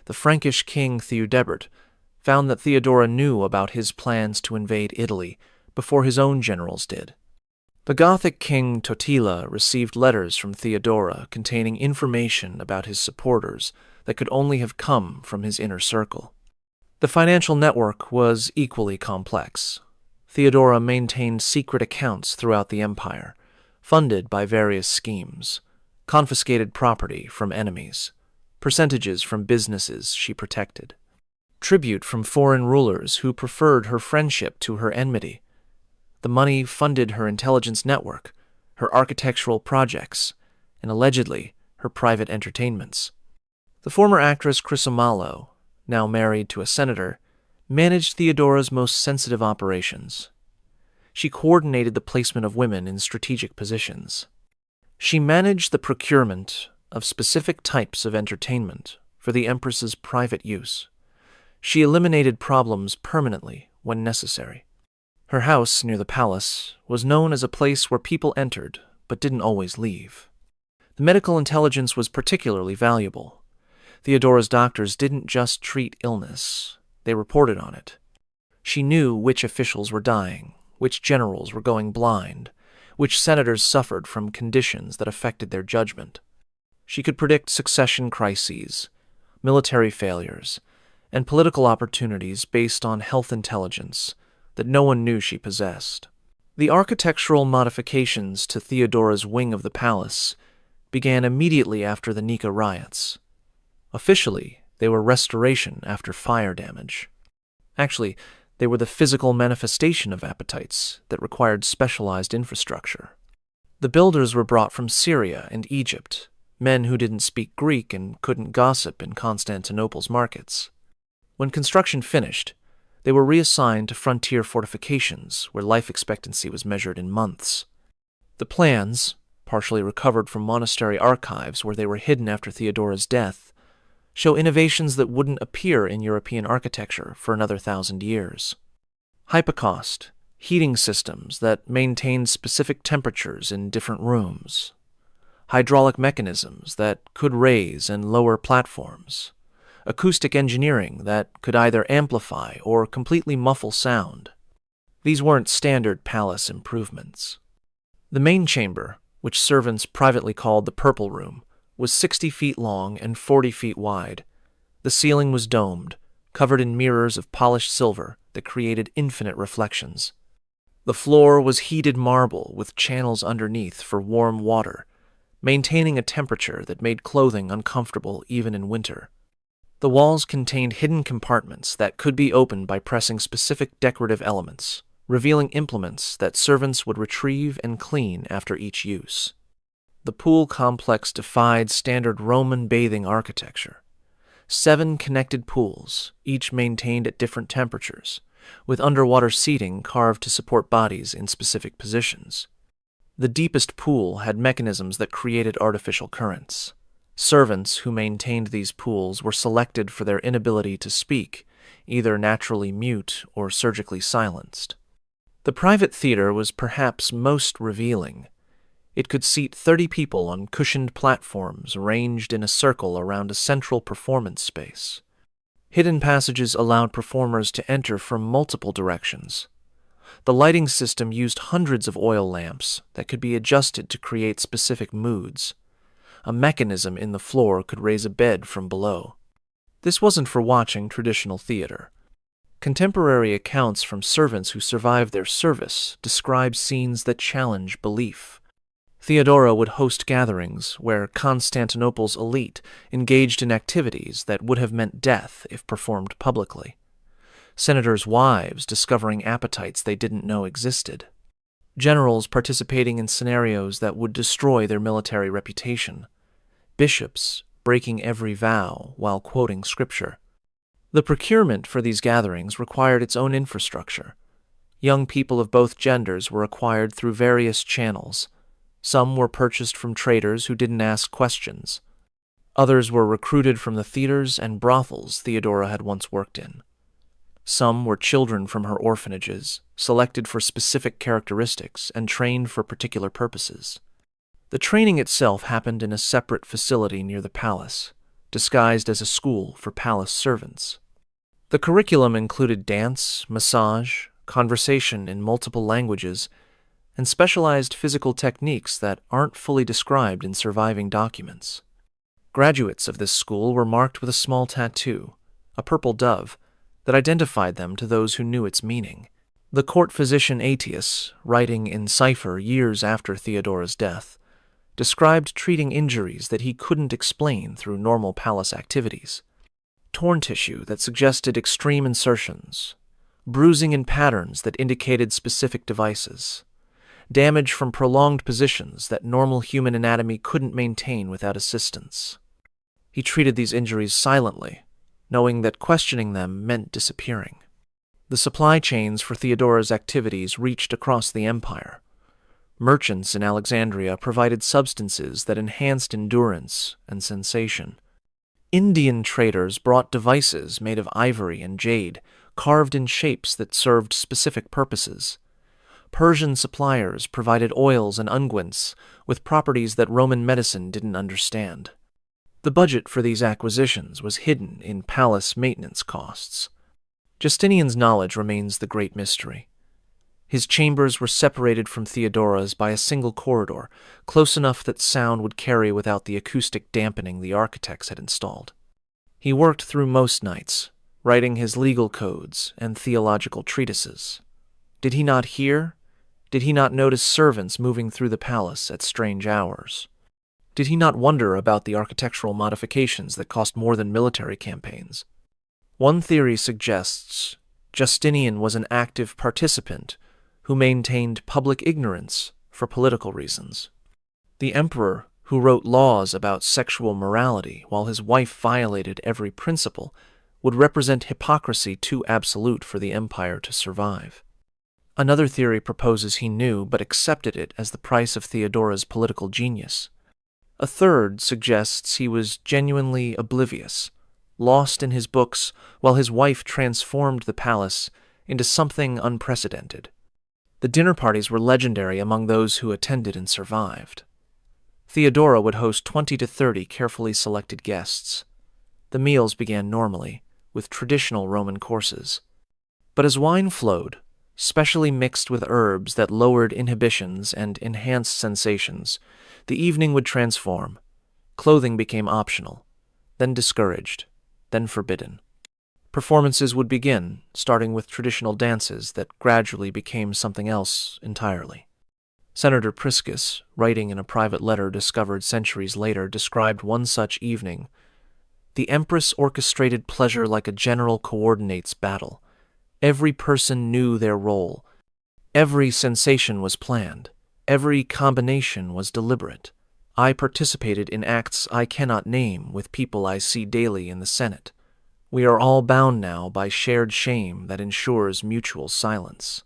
The Frankish king Theudebert found that Theodora knew about his plans to invade Italy before his own generals did. The Gothic king Totila received letters from Theodora containing information about his supporters that could only have come from his inner circle. The financial network was equally complex. Theodora maintained secret accounts throughout the empire, funded by various schemes, confiscated property from enemies, percentages from businesses she protected, tribute from foreign rulers who preferred her friendship to her enmity. The money funded her intelligence network, her architectural projects, and allegedly her private entertainments. The former actress Crisomalo, now married to a senator, managed Theodora's most sensitive operations. She coordinated the placement of women in strategic positions. She managed the procurement of specific types of entertainment for the Empress's private use. She eliminated problems permanently when necessary. Her house near the palace was known as a place where people entered but didn't always leave. The medical intelligence was particularly valuable. Theodora's doctors didn't just treat illness, they reported on it. She knew which officials were dying, which generals were going blind, which senators suffered from conditions that affected their judgment. She could predict succession crises, military failures, and political opportunities based on health intelligence that no one knew she possessed. The architectural modifications to Theodora's wing of the palace began immediately after the Nika riots. Officially, they were restoration after fire damage. Actually, they were the physical manifestation of appetites that required specialized infrastructure. The builders were brought from Syria and Egypt, men who didn't speak Greek and couldn't gossip in Constantinople's markets. When construction finished, they were reassigned to frontier fortifications where life expectancy was measured in months. The plans, partially recovered from monastery archives where they were hidden after Theodora's death, show innovations that wouldn't appear in European architecture for another 1,000 years. Hypocaust, heating systems that maintained specific temperatures in different rooms. Hydraulic mechanisms that could raise and lower platforms. Acoustic engineering that could either amplify or completely muffle sound. These weren't standard palace improvements. The main chamber, which servants privately called the Purple Room, was 60 feet long and 40 feet wide. The ceiling was domed, covered in mirrors of polished silver that created infinite reflections. The floor was heated marble with channels underneath for warm water, maintaining a temperature that made clothing uncomfortable even in winter. The walls contained hidden compartments that could be opened by pressing specific decorative elements, revealing implements that servants would retrieve and clean after each use. The pool complex defied standard Roman bathing architecture. 7 connected pools, each maintained at different temperatures, with underwater seating carved to support bodies in specific positions. The deepest pool had mechanisms that created artificial currents. Servants who maintained these pools were selected for their inability to speak, either naturally mute or surgically silenced. The private theater was perhaps most revealing. It could seat 30 people on cushioned platforms arranged in a circle around a central performance space. Hidden passages allowed performers to enter from multiple directions. The lighting system used hundreds of oil lamps that could be adjusted to create specific moods. A mechanism in the floor could raise a bed from below. This wasn't for watching traditional theater. Contemporary accounts from servants who survived their service describe scenes that challenge belief. Theodora would host gatherings where Constantinople's elite engaged in activities that would have meant death if performed publicly. Senators' wives discovering appetites they didn't know existed. Generals participating in scenarios that would destroy their military reputation. Bishops breaking every vow while quoting scripture. The procurement for these gatherings required its own infrastructure. Young people of both genders were acquired through various channels. Some were purchased from traders who didn't ask questions. Others were recruited from the theaters and brothels Theodora had once worked in. Some were children from her orphanages, selected for specific characteristics and trained for particular purposes. The training itself happened in a separate facility near the palace, disguised as a school for palace servants. The curriculum included dance, massage, conversation in multiple languages, and specialized physical techniques that aren't fully described in surviving documents. Graduates of this school were marked with a small tattoo, a purple dove, that identified them to those who knew its meaning. The court physician Aetius, writing in cipher years after Theodora's death, described treating injuries that he couldn't explain through normal palace activities. Torn tissue that suggested extreme insertions, bruising in patterns that indicated specific devices, damage from prolonged positions that normal human anatomy couldn't maintain without assistance. He treated these injuries silently, knowing that questioning them meant disappearing. The supply chains for Theodora's activities reached across the empire. Merchants in Alexandria provided substances that enhanced endurance and sensation. Indian traders brought devices made of ivory and jade, carved in shapes that served specific purposes. Persian suppliers provided oils and unguents with properties that Roman medicine didn't understand. The budget for these acquisitions was hidden in palace maintenance costs. Justinian's knowledge remains the great mystery. His chambers were separated from Theodora's by a single corridor, close enough that sound would carry without the acoustic dampening the architects had installed. He worked through most nights, writing his legal codes and theological treatises. Did he not hear? Did he not notice servants moving through the palace at strange hours? Did he not wonder about the architectural modifications that cost more than military campaigns? One theory suggests Justinian was an active participant who maintained public ignorance for political reasons. The emperor, who wrote laws about sexual morality while his wife violated every principle, would represent hypocrisy too absolute for the empire to survive. Another theory proposes he knew but accepted it as the price of Theodora's political genius. A third suggests he was genuinely oblivious, lost in his books while his wife transformed the palace into something unprecedented. The dinner parties were legendary among those who attended and survived. Theodora would host 20 to 30 carefully selected guests. The meals began normally, with traditional Roman courses. But as wine flowed, specially mixed with herbs that lowered inhibitions and enhanced sensations, the evening would transform. Clothing became optional, then discouraged, then forbidden. Performances would begin, starting with traditional dances that gradually became something else entirely. Senator Priscus, writing in a private letter discovered centuries later, described one such evening. The Empress orchestrated pleasure like a general coordinates battle. Every person knew their role. Every sensation was planned. Every combination was deliberate. I participated in acts I cannot name with people I see daily in the Senate. We are all bound now by shared shame that ensures mutual silence.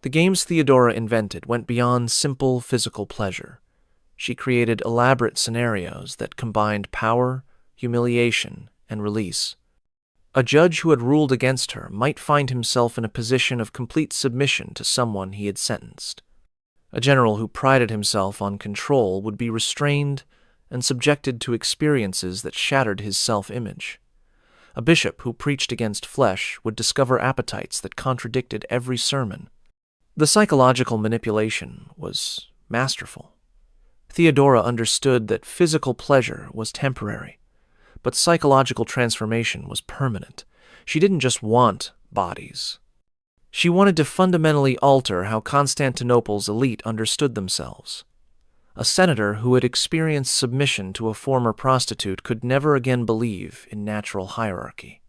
The games Theodora invented went beyond simple physical pleasure. She created elaborate scenarios that combined power, humiliation, and release. A judge who had ruled against her might find himself in a position of complete submission to someone he had sentenced. A general who prided himself on control would be restrained and subjected to experiences that shattered his self-image. A bishop who preached against flesh would discover appetites that contradicted every sermon. The psychological manipulation was masterful. Theodora understood that physical pleasure was temporary, but psychological transformation was permanent. She didn't just want bodies. She wanted to fundamentally alter how Constantinople's elite understood themselves. A senator who had experienced submission to a former prostitute could never again believe in natural hierarchy.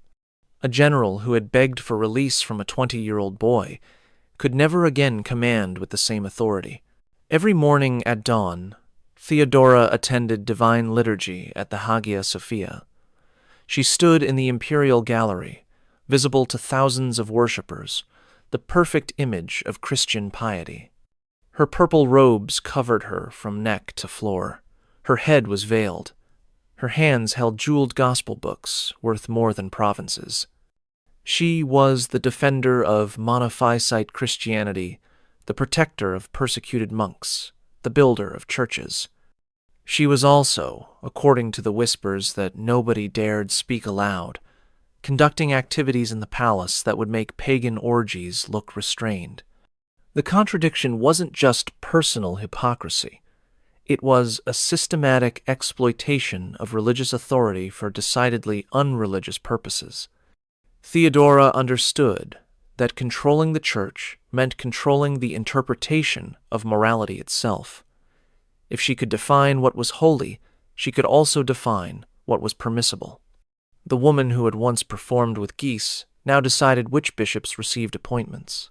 A general who had begged for release from a 20-year-old boy could never again command with the same authority. Every morning at dawn, Theodora attended divine liturgy at the Hagia Sophia. She stood in the imperial gallery, visible to thousands of worshippers, the perfect image of Christian piety. Her purple robes covered her from neck to floor. Her head was veiled. Her hands held jeweled gospel books worth more than provinces. She was the defender of monophysite Christianity, the protector of persecuted monks, the builder of churches. She was also, according to the whispers that nobody dared speak aloud, conducting activities in the palace that would make pagan orgies look restrained. The contradiction wasn't just personal hypocrisy. It was a systematic exploitation of religious authority for decidedly unreligious purposes. Theodora understood that controlling the church meant controlling the interpretation of morality itself. If she could define what was holy, she could also define what was permissible. The woman who had once performed with geese now decided which bishops received appointments.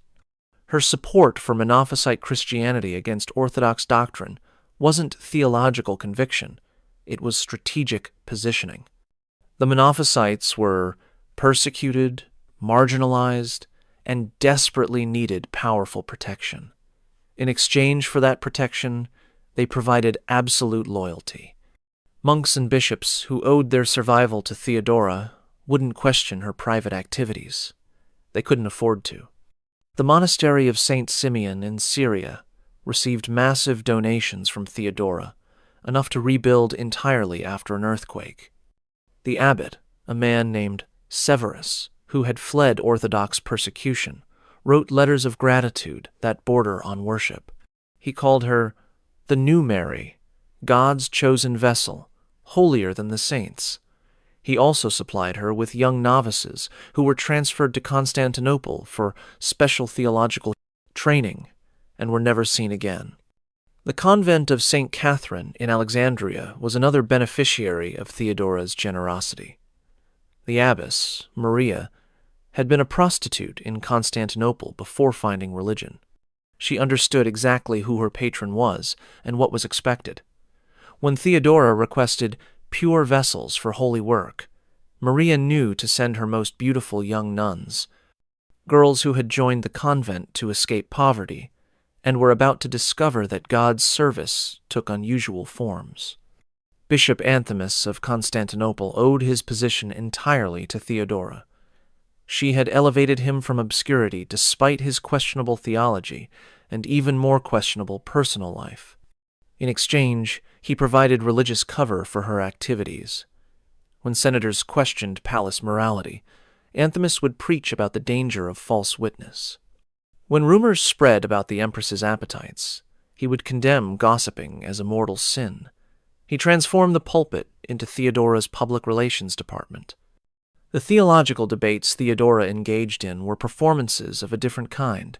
Her support for Monophysite Christianity against Orthodox doctrine wasn't theological conviction, it was strategic positioning. The Monophysites were persecuted, marginalized, and desperately needed powerful protection. In exchange for that protection, they provided absolute loyalty. Monks and bishops who owed their survival to Theodora wouldn't question her private activities. They couldn't afford to. The monastery of St. Simeon in Syria received massive donations from Theodora, enough to rebuild entirely after an earthquake. The abbot, a man named Severus, who had fled Orthodox persecution, wrote letters of gratitude that border on worship. He called her the new Mary, God's chosen vessel, holier than the saints. He also supplied her with young novices who were transferred to Constantinople for special theological training and were never seen again. The convent of St. Catherine in Alexandria was another beneficiary of Theodora's generosity. The abbess, Maria, had been a prostitute in Constantinople before finding religion. She understood exactly who her patron was and what was expected. When Theodora requested pure vessels for holy work, Maria knew to send her most beautiful young nuns, girls who had joined the convent to escape poverty and were about to discover that God's service took unusual forms. Bishop Anthimus of Constantinople owed his position entirely to Theodora. She had elevated him from obscurity despite his questionable theology and even more questionable personal life. In exchange, he provided religious cover for her activities. When senators questioned palace morality, Anthimus would preach about the danger of false witness. When rumors spread about the empress's appetites, he would condemn gossiping as a mortal sin. He transformed the pulpit into Theodora's public relations department. The theological debates Theodora engaged in were performances of a different kind.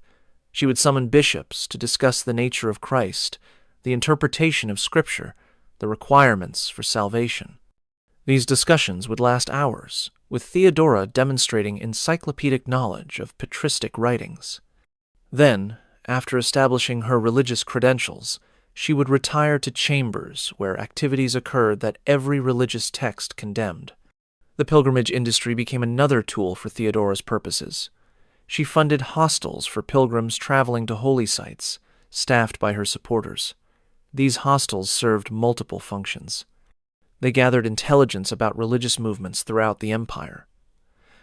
She would summon bishops to discuss the nature of Christ, the interpretation of Scripture, the requirements for salvation. These discussions would last hours, with Theodora demonstrating encyclopedic knowledge of patristic writings. Then, after establishing her religious credentials, she would retire to chambers where activities occurred that every religious text condemned. The pilgrimage industry became another tool for Theodora's purposes. She funded hostels for pilgrims traveling to holy sites, staffed by her supporters. These hostels served multiple functions. They gathered intelligence about religious movements throughout the empire.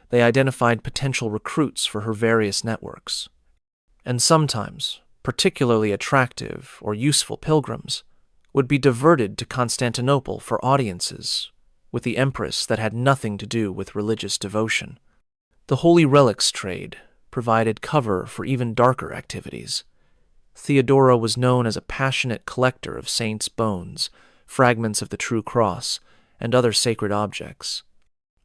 They identified potential recruits for her various networks. And sometimes, particularly attractive or useful pilgrims would be diverted to Constantinople for audiences with the empress that had nothing to do with religious devotion. The holy relics trade provided cover for even darker activities. Theodora was known as a passionate collector of saints' bones, fragments of the true cross, and other sacred objects.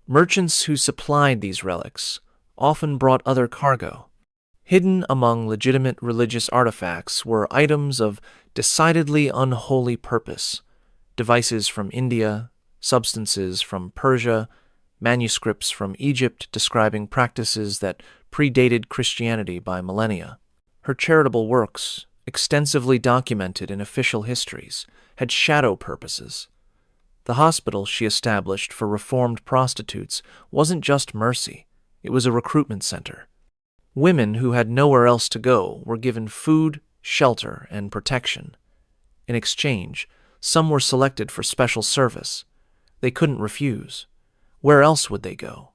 Merchants who supplied these relics often brought other cargo. Hidden among legitimate religious artifacts were items of decidedly unholy purpose, devices from India, substances from Persia, manuscripts from Egypt describing practices that predated Christianity by millennia. Her charitable works, extensively documented in official histories, had shadow purposes. The hospital she established for reformed prostitutes wasn't just mercy, it was a recruitment center. Women who had nowhere else to go were given food, shelter, and protection. In exchange, some were selected for special service. They couldn't refuse. Where else would they go?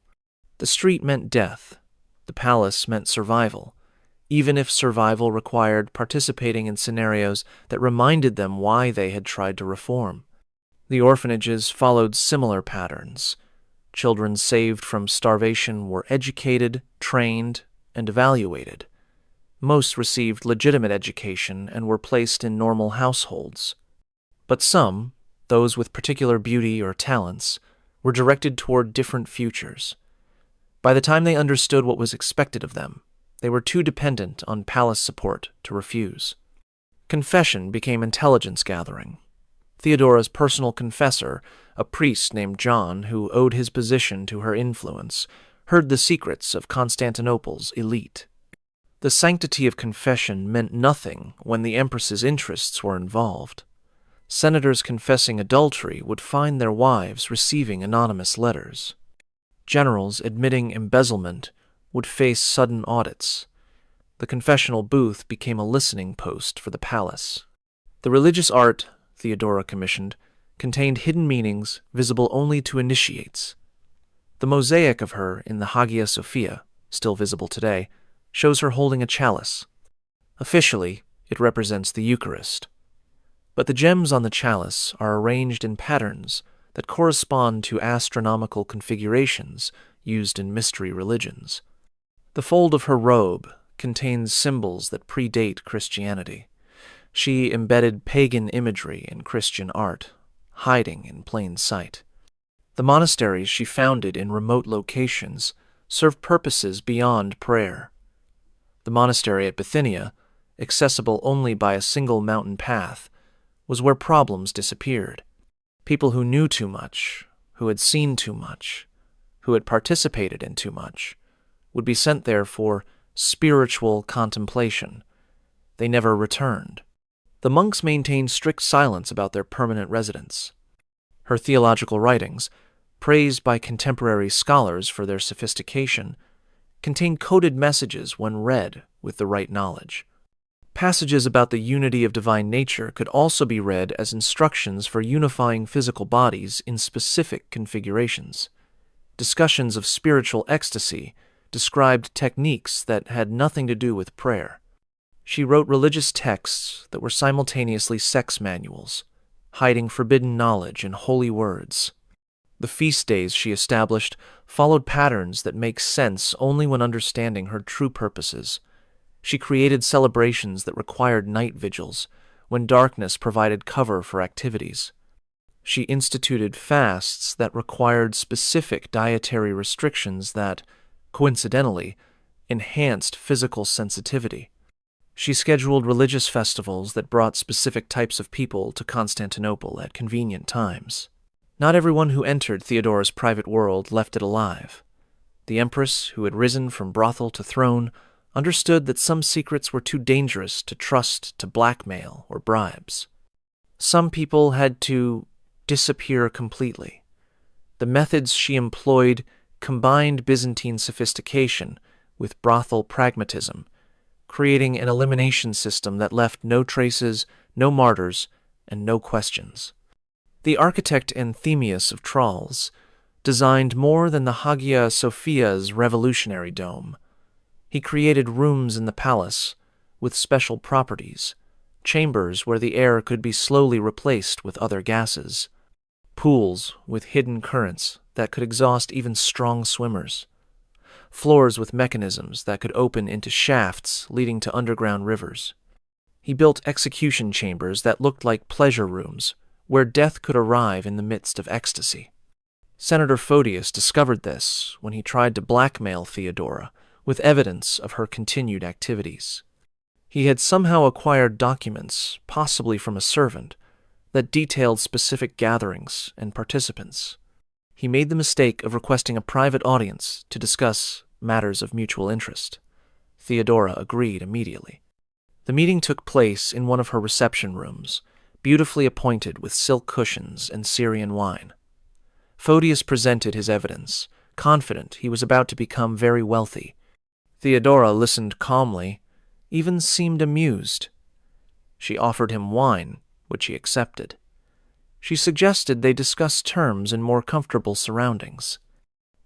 The street meant death. The palace meant survival, even if survival required participating in scenarios that reminded them why they had tried to reform. The orphanages followed similar patterns. Children saved from starvation were educated, trained, and evaluated. Most received legitimate education and were placed in normal households. But some, those with particular beauty or talents, were directed toward different futures. By the time they understood what was expected of them, They were too dependent on palace support to refuse. Confession became intelligence gathering. Theodora's personal confessor, a priest named John who owed his position to her influence, heard the secrets of Constantinople's elite. The sanctity of confession meant nothing when the empress's interests were involved. Senators confessing adultery would find their wives receiving anonymous letters. Generals admitting embezzlement would face sudden audits. The confessional booth became a listening post for the palace. The religious art Theodora commissioned contained hidden meanings visible only to initiates. The mosaic of her in the Hagia Sophia, still visible today, shows her holding a chalice. Officially, it represents the Eucharist. But the gems on the chalice are arranged in patterns that correspond to astronomical configurations used in mystery religions. The fold of her robe contains symbols that predate Christianity. She embedded pagan imagery in Christian art, hiding in plain sight. The monasteries she founded in remote locations served purposes beyond prayer. The monastery at Bithynia, accessible only by a single mountain path, was where problems disappeared. People who knew too much, who had seen too much, who had participated in too much, would be sent there for spiritual contemplation. They never returned. The monks maintained strict silence about their permanent residence. Her theological writings, praised by contemporary scholars for their sophistication, contained coded messages when read with the right knowledge. Passages about the unity of divine nature could also be read as instructions for unifying physical bodies in specific configurations. Discussions of spiritual ecstasy described techniques that had nothing to do with prayer. She wrote religious texts that were simultaneously sex manuals, hiding forbidden knowledge in holy words. The feast days she established followed patterns that make sense only when understanding her true purposes. She created celebrations that required night vigils, when darkness provided cover for activities. She instituted fasts that required specific dietary restrictions that, coincidentally, enhanced physical sensitivity. She scheduled religious festivals that brought specific types of people to Constantinople at convenient times. Not everyone who entered Theodora's private world left it alive. The empress, who had risen from brothel to throne, understood that some secrets were too dangerous to trust to blackmail or bribes. Some people had to disappear completely. The methods she employed combined Byzantine sophistication with brothel pragmatism, creating an elimination system that left no traces, no martyrs, and no questions. The architect Anthemius of Tralles designed more than the Hagia Sophia's revolutionary dome. He created rooms in the palace with special properties, chambers where the air could be slowly replaced with other gases, pools with hidden currents that could exhaust even strong swimmers, floors with mechanisms that could open into shafts leading to underground rivers. He built execution chambers that looked like pleasure rooms, where death could arrive in the midst of ecstasy. Senator Photius discovered this when he tried to blackmail Theodora with evidence of her continued activities. He had somehow acquired documents, possibly from a servant, that detailed specific gatherings and participants. He made the mistake of requesting a private audience to discuss matters of mutual interest. Theodora agreed immediately. The meeting took place in one of her reception rooms, beautifully appointed with silk cushions and Syrian wine. Photius presented his evidence, confident he was about to become very wealthy. Theodora listened calmly, even seemed amused. She offered him wine, which he accepted. She suggested they discuss terms in more comfortable surroundings.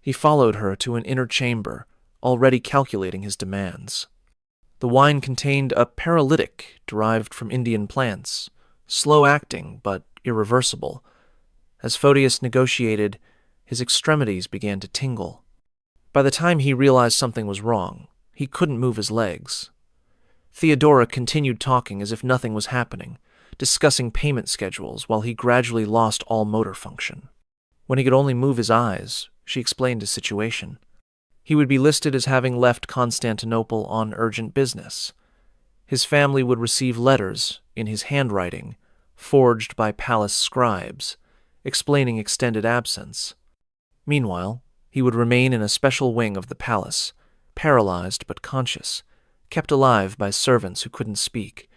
He followed her to an inner chamber, already calculating his demands. The wine contained a paralytic derived from Indian plants, slow-acting but irreversible. As Photius negotiated, his extremities began to tingle. By the time he realized something was wrong, he couldn't move his legs. Theodora continued talking as if nothing was happening, discussing payment schedules while he gradually lost all motor function. When he could only move his eyes, she explained his situation. He would be listed as having left Constantinople on urgent business. His family would receive letters in his handwriting, forged by palace scribes, explaining extended absence. Meanwhile, he would remain in a special wing of the palace, paralyzed but conscious, kept alive by servants who couldn't speak,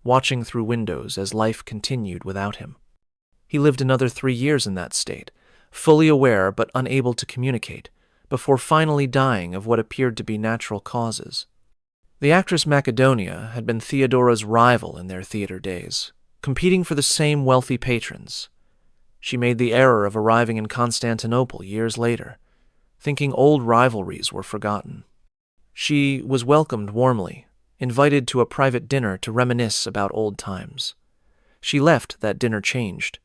watching through windows as life continued without him. He lived another 3 years in that state, fully aware but unable to communicate, before finally dying of what appeared to be natural causes. The actress Macedonia had been Theodora's rival in their theater days, competing for the same wealthy patrons. She made the error of arriving in Constantinople years later, thinking old rivalries were forgotten. She was welcomed warmly, invited to a private dinner to reminisce about old times. She left that dinner changed.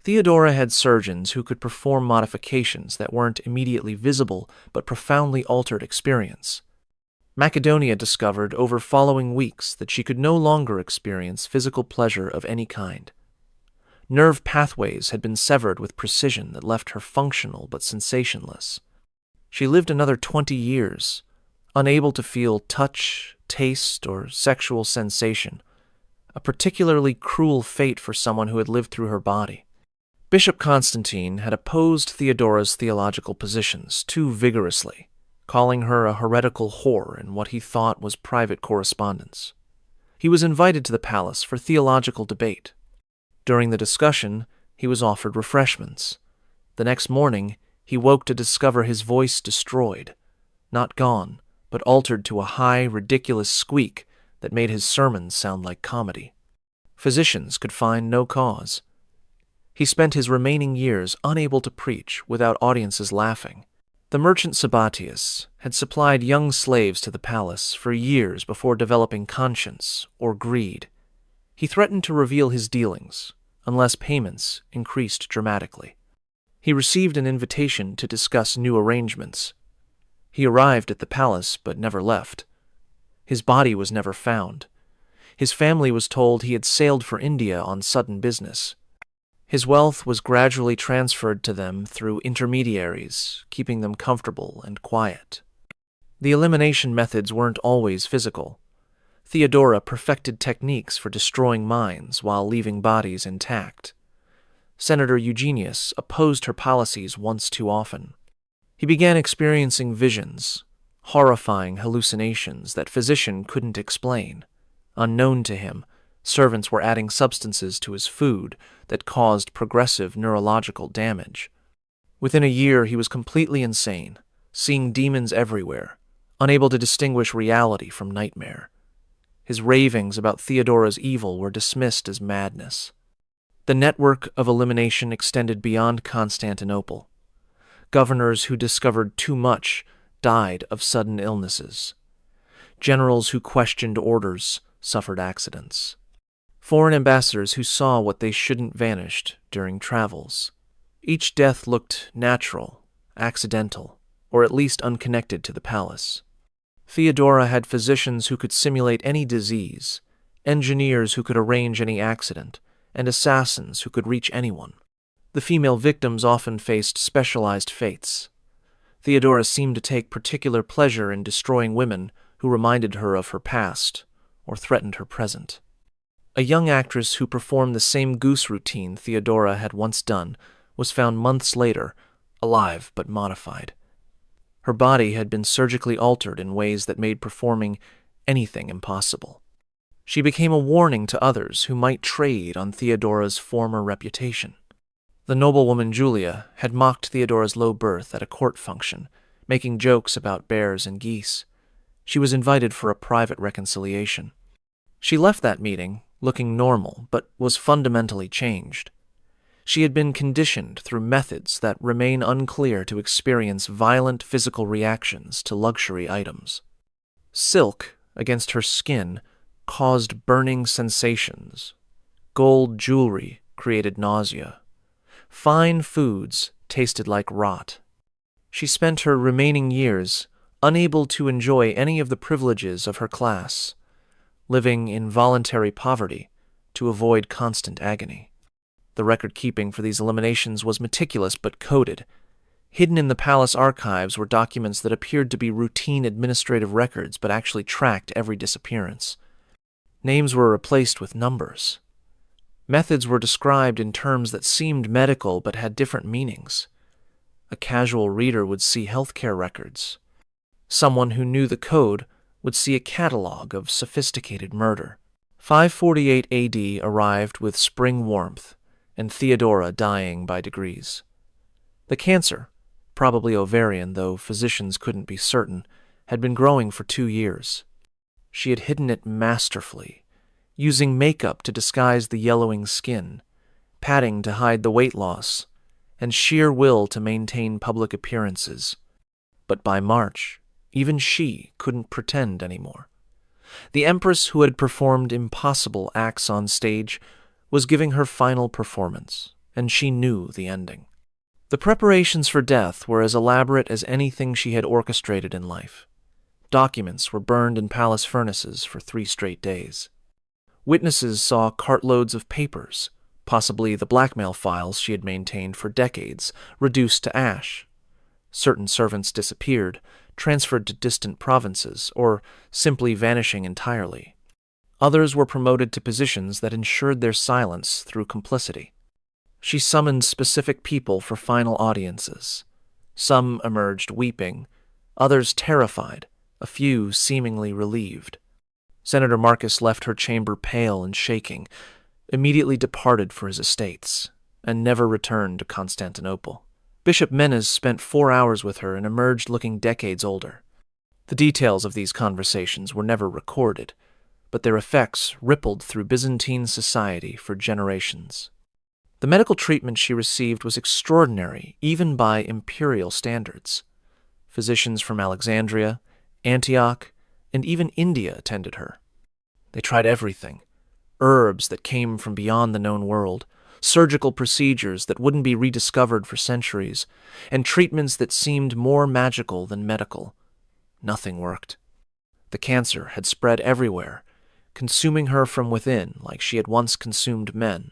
Theodora had surgeons who could perform modifications that weren't immediately visible but profoundly altered experience. Macedonia discovered over following weeks that she could no longer experience physical pleasure of any kind. Nerve pathways had been severed with precision that left her functional but sensationless. She lived another 20 years, unable to feel touch, taste, or sexual sensation, a particularly cruel fate for someone who had lived through her body. Bishop Constantine had opposed Theodora's theological positions too vigorously, calling her a heretical whore in what he thought was private correspondence. He was invited to the palace for theological debate. During the discussion, he was offered refreshments. The next morning, he woke to discover his voice destroyed, not gone, but altered to a high, ridiculous squeak that made his sermons sound like comedy. Physicians could find no cause. He spent his remaining years unable to preach without audiences laughing. The merchant Sabbatius had supplied young slaves to the palace for years before developing conscience or greed. He threatened to reveal his dealings unless payments increased dramatically. He received an invitation to discuss new arrangements. He arrived at the palace but never left. His body was never found. His family was told he had sailed for India on sudden business. His wealth was gradually transferred to them through intermediaries, keeping them comfortable and quiet. The elimination methods weren't always physical. Theodora perfected techniques for destroying minds while leaving bodies intact. Senator Eugenius opposed her policies once too often. He began experiencing visions, horrifying hallucinations that physicians couldn't explain. Unknown to him, servants were adding substances to his food that caused progressive neurological damage. Within a year, he was completely insane, seeing demons everywhere, unable to distinguish reality from nightmare. His ravings about Theodora's evil were dismissed as madness. The network of elimination extended beyond Constantinople. Governors who discovered too much died of sudden illnesses. Generals who questioned orders suffered accidents. Foreign ambassadors who saw what they shouldn't vanished during travels. Each death looked natural, accidental, or at least unconnected to the palace. Theodora had physicians who could simulate any disease, engineers who could arrange any accident, and assassins who could reach anyone. The female victims often faced specialized fates. Theodora seemed to take particular pleasure in destroying women who reminded her of her past or threatened her present. A young actress who performed the same goose routine Theodora had once done was found months later, alive but modified. Her body had been surgically altered in ways that made performing anything impossible. She became a warning to others who might trade on Theodora's former reputation. The noblewoman Julia had mocked Theodora's low birth at a court function, making jokes about bears and geese. She was invited for a private reconciliation. She left that meeting looking normal, but was fundamentally changed. She had been conditioned through methods that remain unclear to experience violent physical reactions to luxury items. Silk against her skin caused burning sensations. Gold jewelry created nausea. Fine foods tasted like rot. She spent her remaining years unable to enjoy any of the privileges of her class, living in voluntary poverty to avoid constant agony. The record-keeping for these eliminations was meticulous but coded. Hidden in the palace archives were documents that appeared to be routine administrative records but actually tracked every disappearance. Names were replaced with numbers. Methods were described in terms that seemed medical but had different meanings. A casual reader would see healthcare records. Someone who knew the code would see a catalog of sophisticated murder. 548 AD arrived with spring warmth, and Theodora dying by degrees. The cancer, probably ovarian though physicians couldn't be certain, had been growing for 2 years. She had hidden it masterfully, using makeup to disguise the yellowing skin, padding to hide the weight loss, and sheer will to maintain public appearances. But by March, even she couldn't pretend anymore. The Empress, who had performed impossible acts on stage, was giving her final performance, and she knew the ending. The preparations for death were as elaborate as anything she had orchestrated in life. Documents were burned in palace furnaces for 3 straight days. Witnesses saw cartloads of papers, possibly the blackmail files she had maintained for decades, reduced to ash. Certain servants disappeared, transferred to distant provinces, or simply vanishing entirely. Others were promoted to positions that ensured their silence through complicity. She summoned specific people for final audiences. Some emerged weeping, others terrified, a few seemingly relieved. Senator Marcus left her chamber pale and shaking, immediately departed for his estates, and never returned to Constantinople. Bishop Menes spent 4 hours with her and emerged looking decades older. The details of these conversations were never recorded, but their effects rippled through Byzantine society for generations. The medical treatment she received was extraordinary, even by imperial standards. Physicians from Alexandria, Antioch, and even India attended her. They tried everything: herbs that came from beyond the known world, surgical procedures that wouldn't be rediscovered for centuries, and treatments that seemed more magical than medical. Nothing worked. The cancer had spread everywhere, consuming her from within like she had once consumed men.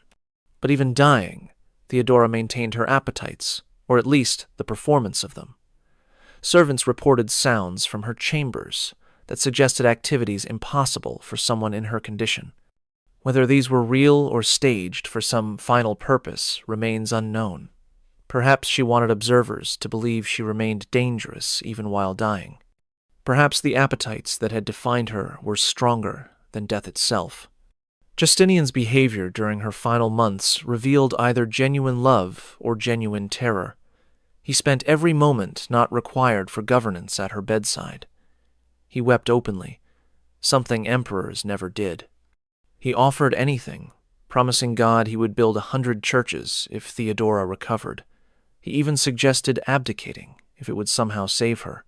But even dying, Theodora maintained her appetites, or at least the performance of them. Servants reported sounds from her chambers that suggested activities impossible for someone in her condition. Whether these were real or staged for some final purpose remains unknown. Perhaps she wanted observers to believe she remained dangerous even while dying. Perhaps the appetites that had defined her were stronger than death itself. Justinian's behavior during her final months revealed either genuine love or genuine terror. He spent every moment not required for governance at her bedside. He wept openly, something emperors never did. He offered anything, promising God he would build 100 churches if Theodora recovered. He even suggested abdicating if it would somehow save her.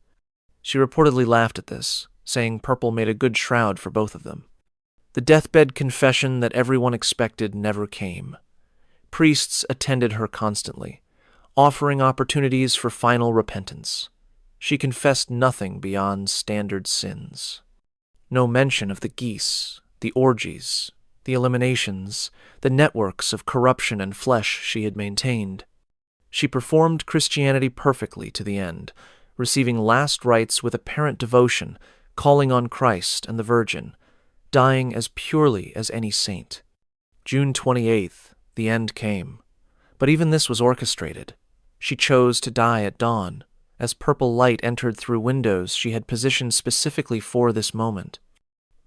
She reportedly laughed at this, saying purple made a good shroud for both of them. The deathbed confession that everyone expected never came. Priests attended her constantly, offering opportunities for final repentance. She confessed nothing beyond standard sins. No mention of the geese, the orgies, the eliminations, the networks of corruption and flesh she had maintained. She performed Christianity perfectly to the end, receiving last rites with apparent devotion, calling on Christ and the Virgin, dying as purely as any saint. June 28th, the end came. But even this was orchestrated. She chose to die at dawn, as purple light entered through windows she had positioned specifically for this moment.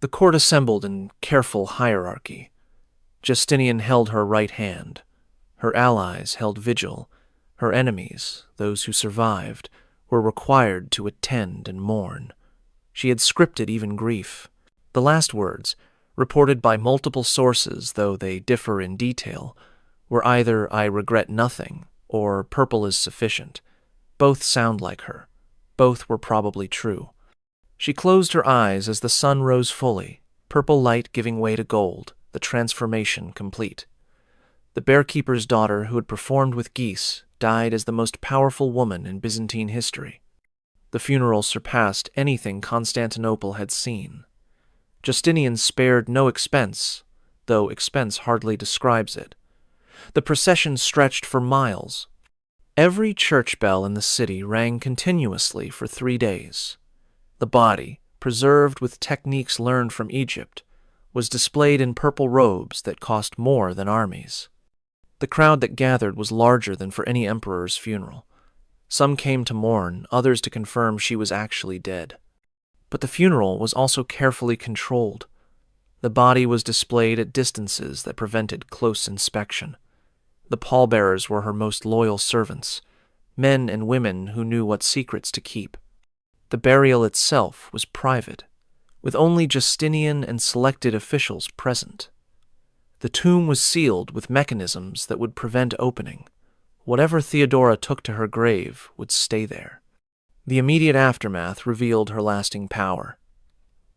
The court assembled in careful hierarchy. Justinian held her right hand. Her allies held vigil. Her enemies, those who survived, were required to attend and mourn. She had scripted even grief. The last words, reported by multiple sources though they differ in detail, were either "I regret nothing" or "purple is sufficient." Both sound like her. Both were probably true. She closed her eyes as the sun rose fully, purple light giving way to gold, the transformation complete. The bearkeeper's daughter, who had performed with geese, died as the most powerful woman in Byzantine history. The funeral surpassed anything Constantinople had seen. Justinian spared no expense, though expense hardly describes it. The procession stretched for miles. Every church bell in the city rang continuously for 3 days. The body, preserved with techniques learned from Egypt, was displayed in purple robes that cost more than armies. The crowd that gathered was larger than for any emperor's funeral. Some came to mourn, others to confirm she was actually dead. But the funeral was also carefully controlled. The body was displayed at distances that prevented close inspection. The pallbearers were her most loyal servants, men and women who knew what secrets to keep. The burial itself was private, with only Justinian and selected officials present. The tomb was sealed with mechanisms that would prevent opening. Whatever Theodora took to her grave would stay there. The immediate aftermath revealed her lasting power.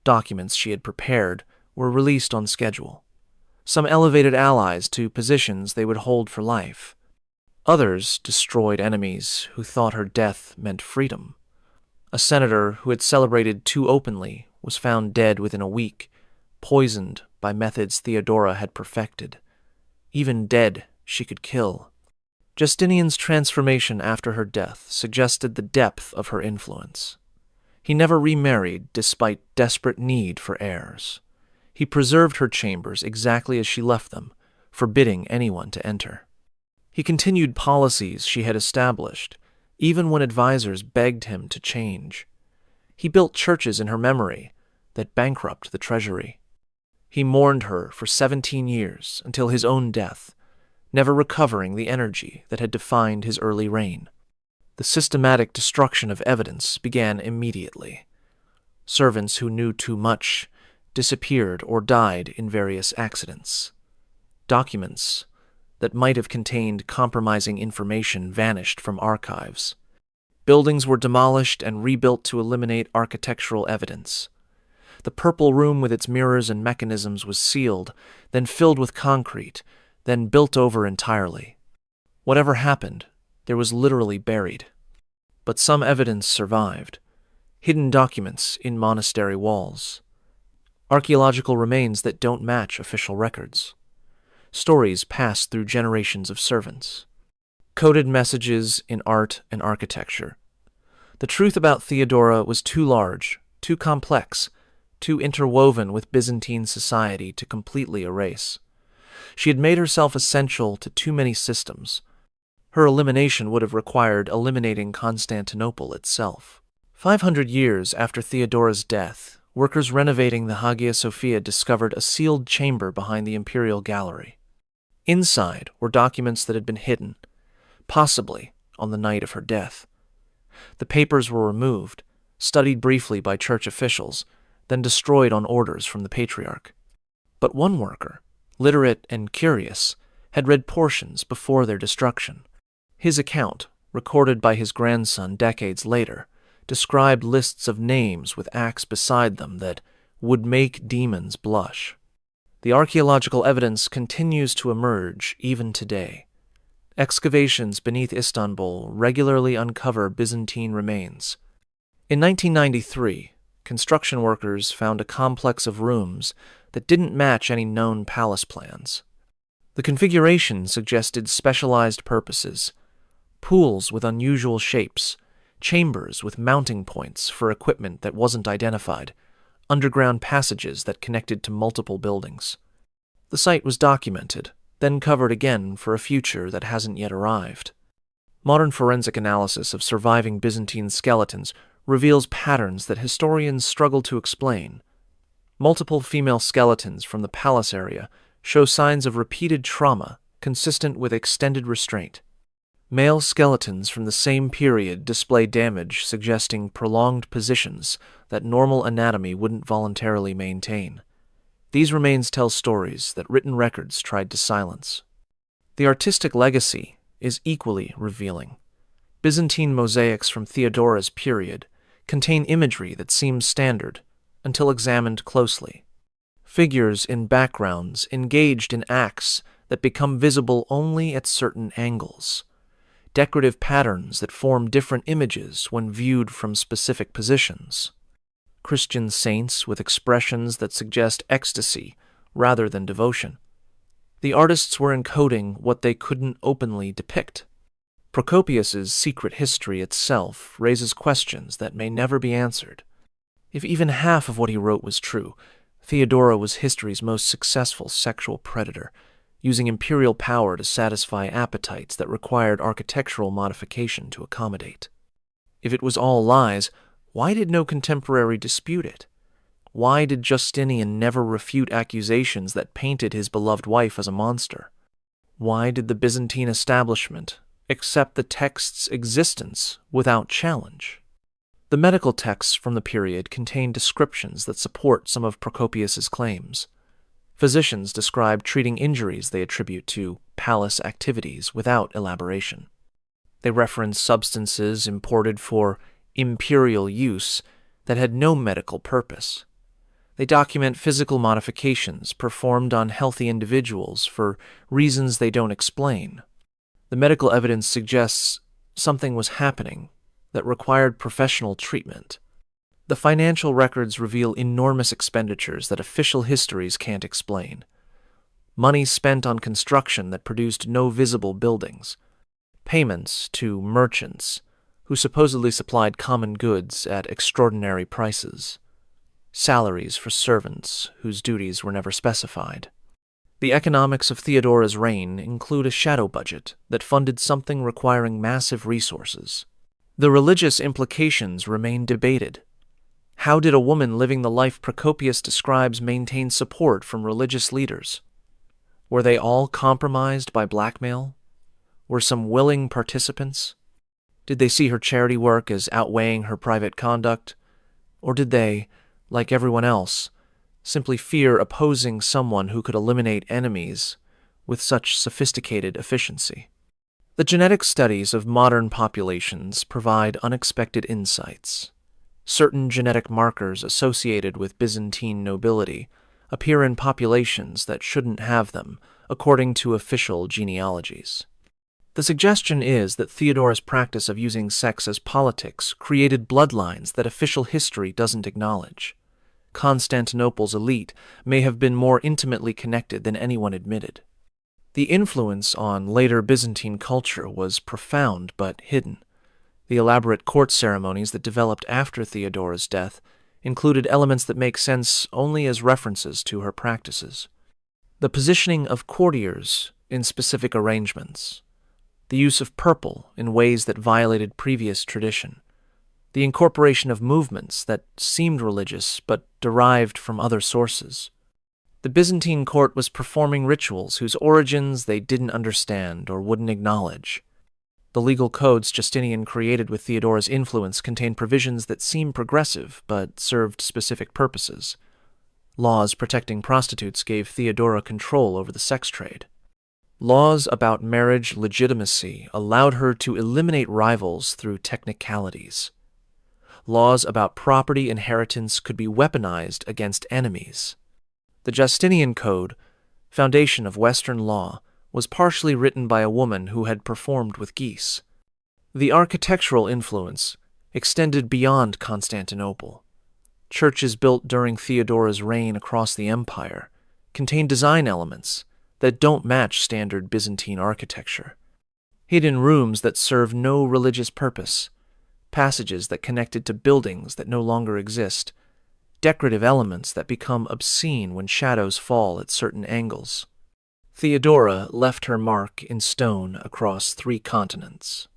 Documents she had prepared were released on schedule. Some elevated allies to positions they would hold for life. Others destroyed enemies who thought her death meant freedom. A senator who had celebrated too openly was found dead within a week, poisoned by methods Theodora had perfected. Even dead, she could kill. Justinian's transformation after her death suggested the depth of her influence. He never remarried despite desperate need for heirs. He preserved her chambers exactly as she left them, forbidding anyone to enter. He continued policies she had established, even when advisors begged him to change. He built churches in her memory that bankrupted the treasury. He mourned her for 17 years until his own death, never recovering the energy that had defined his early reign. The systematic destruction of evidence began immediately. Servants who knew too much disappeared or died in various accidents. Documents that might have contained compromising information vanished from archives. Buildings were demolished and rebuilt to eliminate architectural evidence. The purple room with its mirrors and mechanisms was sealed, then filled with concrete, then built over entirely. Whatever happened, there was literally buried. But some evidence survived. Hidden documents in monastery walls. Archaeological remains that don't match official records. Stories passed through generations of servants. Coded messages in art and architecture. The truth about Theodora was too large, too complex, too interwoven with Byzantine society to completely erase. She had made herself essential to too many systems. Her elimination would have required eliminating Constantinople itself. 500 years after Theodora's death, workers renovating the Hagia Sophia discovered a sealed chamber behind the imperial gallery. Inside were documents that had been hidden, possibly on the night of her death. The papers were removed, studied briefly by church officials, then destroyed on orders from the patriarch. But one worker, literate and curious, had read portions before their destruction. His account, recorded by his grandson decades later, described lists of names with acts beside them that would make demons blush. The archaeological evidence continues to emerge even today. Excavations beneath Istanbul regularly uncover Byzantine remains. In 1993, construction workers found a complex of rooms that didn't match any known palace plans. The configuration suggested specialized purposes: pools with unusual shapes, chambers with mounting points for equipment that wasn't identified, underground passages that connected to multiple buildings. The site was documented, then covered again for a future that hasn't yet arrived. Modern forensic analysis of surviving Byzantine skeletons reveals patterns that historians struggle to explain. Multiple female skeletons from the palace area show signs of repeated trauma consistent with extended restraint. Male skeletons from the same period display damage suggesting prolonged positions that normal anatomy wouldn't voluntarily maintain. These remains tell stories that written records tried to silence. The artistic legacy is equally revealing. Byzantine mosaics from Theodora's period contain imagery that seems standard until examined closely. Figures in backgrounds engaged in acts that become visible only at certain angles. Decorative patterns that form different images when viewed from specific positions. Christian saints with expressions that suggest ecstasy rather than devotion. The artists were encoding what they couldn't openly depict. Procopius's secret history itself raises questions that may never be answered. If even half of what he wrote was true, Theodora was history's most successful sexual predator, using imperial power to satisfy appetites that required architectural modification to accommodate. If it was all lies, why did no contemporary dispute it? Why did Justinian never refute accusations that painted his beloved wife as a monster? Why did the Byzantine establishment accept the text's existence without challenge? The medical texts from the period contain descriptions that support some of Procopius's claims. Physicians describe treating injuries they attribute to palace activities without elaboration. They reference substances imported for imperial use that had no medical purpose. They document physical modifications performed on healthy individuals for reasons they don't explain. The medical evidence suggests something was happening that required professional treatment. The financial records reveal enormous expenditures that official histories can't explain. Money spent on construction that produced no visible buildings. Payments to merchants who supposedly supplied common goods at extraordinary prices. Salaries for servants whose duties were never specified. The economics of Theodora's reign include a shadow budget that funded something requiring massive resources. The religious implications remain debated. How did a woman living the life Procopius describes maintain support from religious leaders? Were they all compromised by blackmail? Were some willing participants? Did they see her charity work as outweighing her private conduct? Or did they, like everyone else, simply fear opposing someone who could eliminate enemies with such sophisticated efficiency? The genetic studies of modern populations provide unexpected insights. Certain genetic markers associated with Byzantine nobility appear in populations that shouldn't have them, according to official genealogies. The suggestion is that Theodora's practice of using sex as politics created bloodlines that official history doesn't acknowledge. Constantinople's elite may have been more intimately connected than anyone admitted. The influence on later Byzantine culture was profound but hidden. The elaborate court ceremonies that developed after Theodora's death included elements that make sense only as references to her practices. The positioning of courtiers in specific arrangements, the use of purple in ways that violated previous tradition, the incorporation of movements that seemed religious but derived from other sources. The Byzantine court was performing rituals whose origins they didn't understand or wouldn't acknowledge. The legal codes Justinian created with Theodora's influence contained provisions that seemed progressive but served specific purposes. Laws protecting prostitutes gave Theodora control over the sex trade. Laws about marriage legitimacy allowed her to eliminate rivals through technicalities. Laws about property inheritance could be weaponized against enemies. The Justinian Code, foundation of Western law, was partially written by a woman who had performed with geese. The architectural influence extended beyond Constantinople. Churches built during Theodora's reign across the empire contained design elements that don't match standard Byzantine architecture. Hidden rooms that serve no religious purpose, passages that connected to buildings that no longer exist, decorative elements that become obscene when shadows fall at certain angles. Theodora left her mark in stone across 3 continents.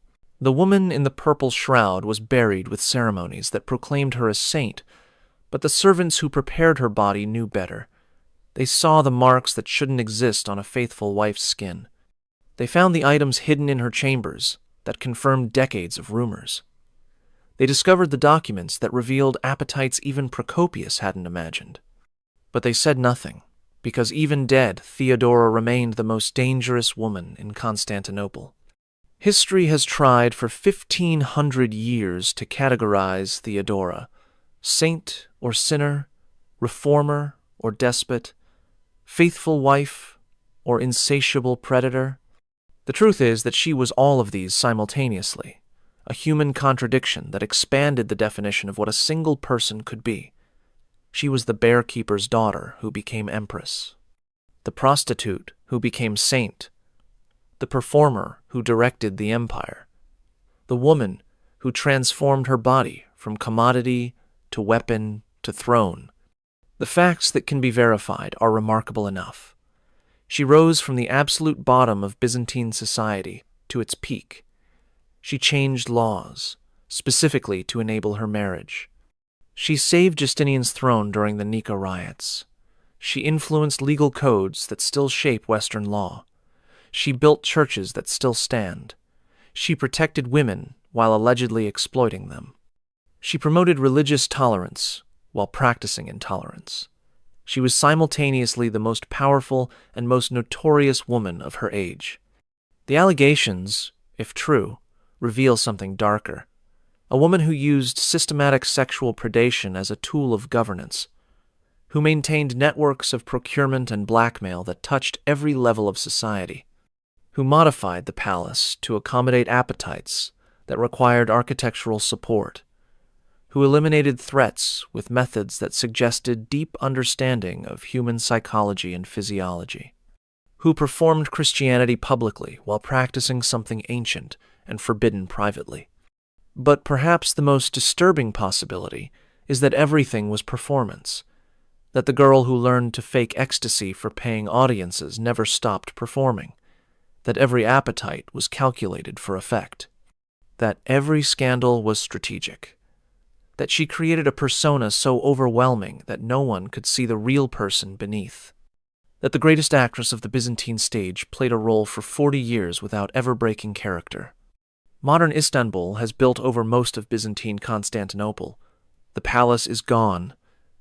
The woman in the purple shroud was buried with ceremonies that proclaimed her a saint, but the servants who prepared her body knew better. They saw the marks that shouldn't exist on a faithful wife's skin. They found the items hidden in her chambers that confirmed decades of rumors. They discovered the documents that revealed appetites even Procopius hadn't imagined. But they said nothing, because even dead, Theodora remained the most dangerous woman in Constantinople. History has tried for 1,500 years to categorize Theodora, saint or sinner, reformer or despot, faithful wife or insatiable predator. The truth is that she was all of these simultaneously, a human contradiction that expanded the definition of what a single person could be. She was the bear-keeper's daughter who became empress, the prostitute who became saint, the performer who directed the empire, the woman who transformed her body from commodity to weapon to throne. The facts that can be verified are remarkable enough. She rose from the absolute bottom of Byzantine society to its peak. She changed laws, specifically to enable her marriage. She saved Justinian's throne during the Nika riots. She influenced legal codes that still shape Western law. She built churches that still stand. She protected women while allegedly exploiting them. She promoted religious tolerance while practicing intolerance. She was simultaneously the most powerful and most notorious woman of her age. The allegations, if true, reveal something darker. A woman who used systematic sexual predation as a tool of governance, who maintained networks of procurement and blackmail that touched every level of society, who modified the palace to accommodate appetites that required architectural support, who eliminated threats with methods that suggested deep understanding of human psychology and physiology, who performed Christianity publicly while practicing something ancient and forbidden privately. But perhaps the most disturbing possibility is that everything was performance, that the girl who learned to fake ecstasy for paying audiences never stopped performing, that every appetite was calculated for effect, that every scandal was strategic, that she created a persona so overwhelming that no one could see the real person beneath, that the greatest actress of the Byzantine stage played a role for 40 years without ever breaking character. Modern Istanbul has built over most of Byzantine Constantinople. The palace is gone,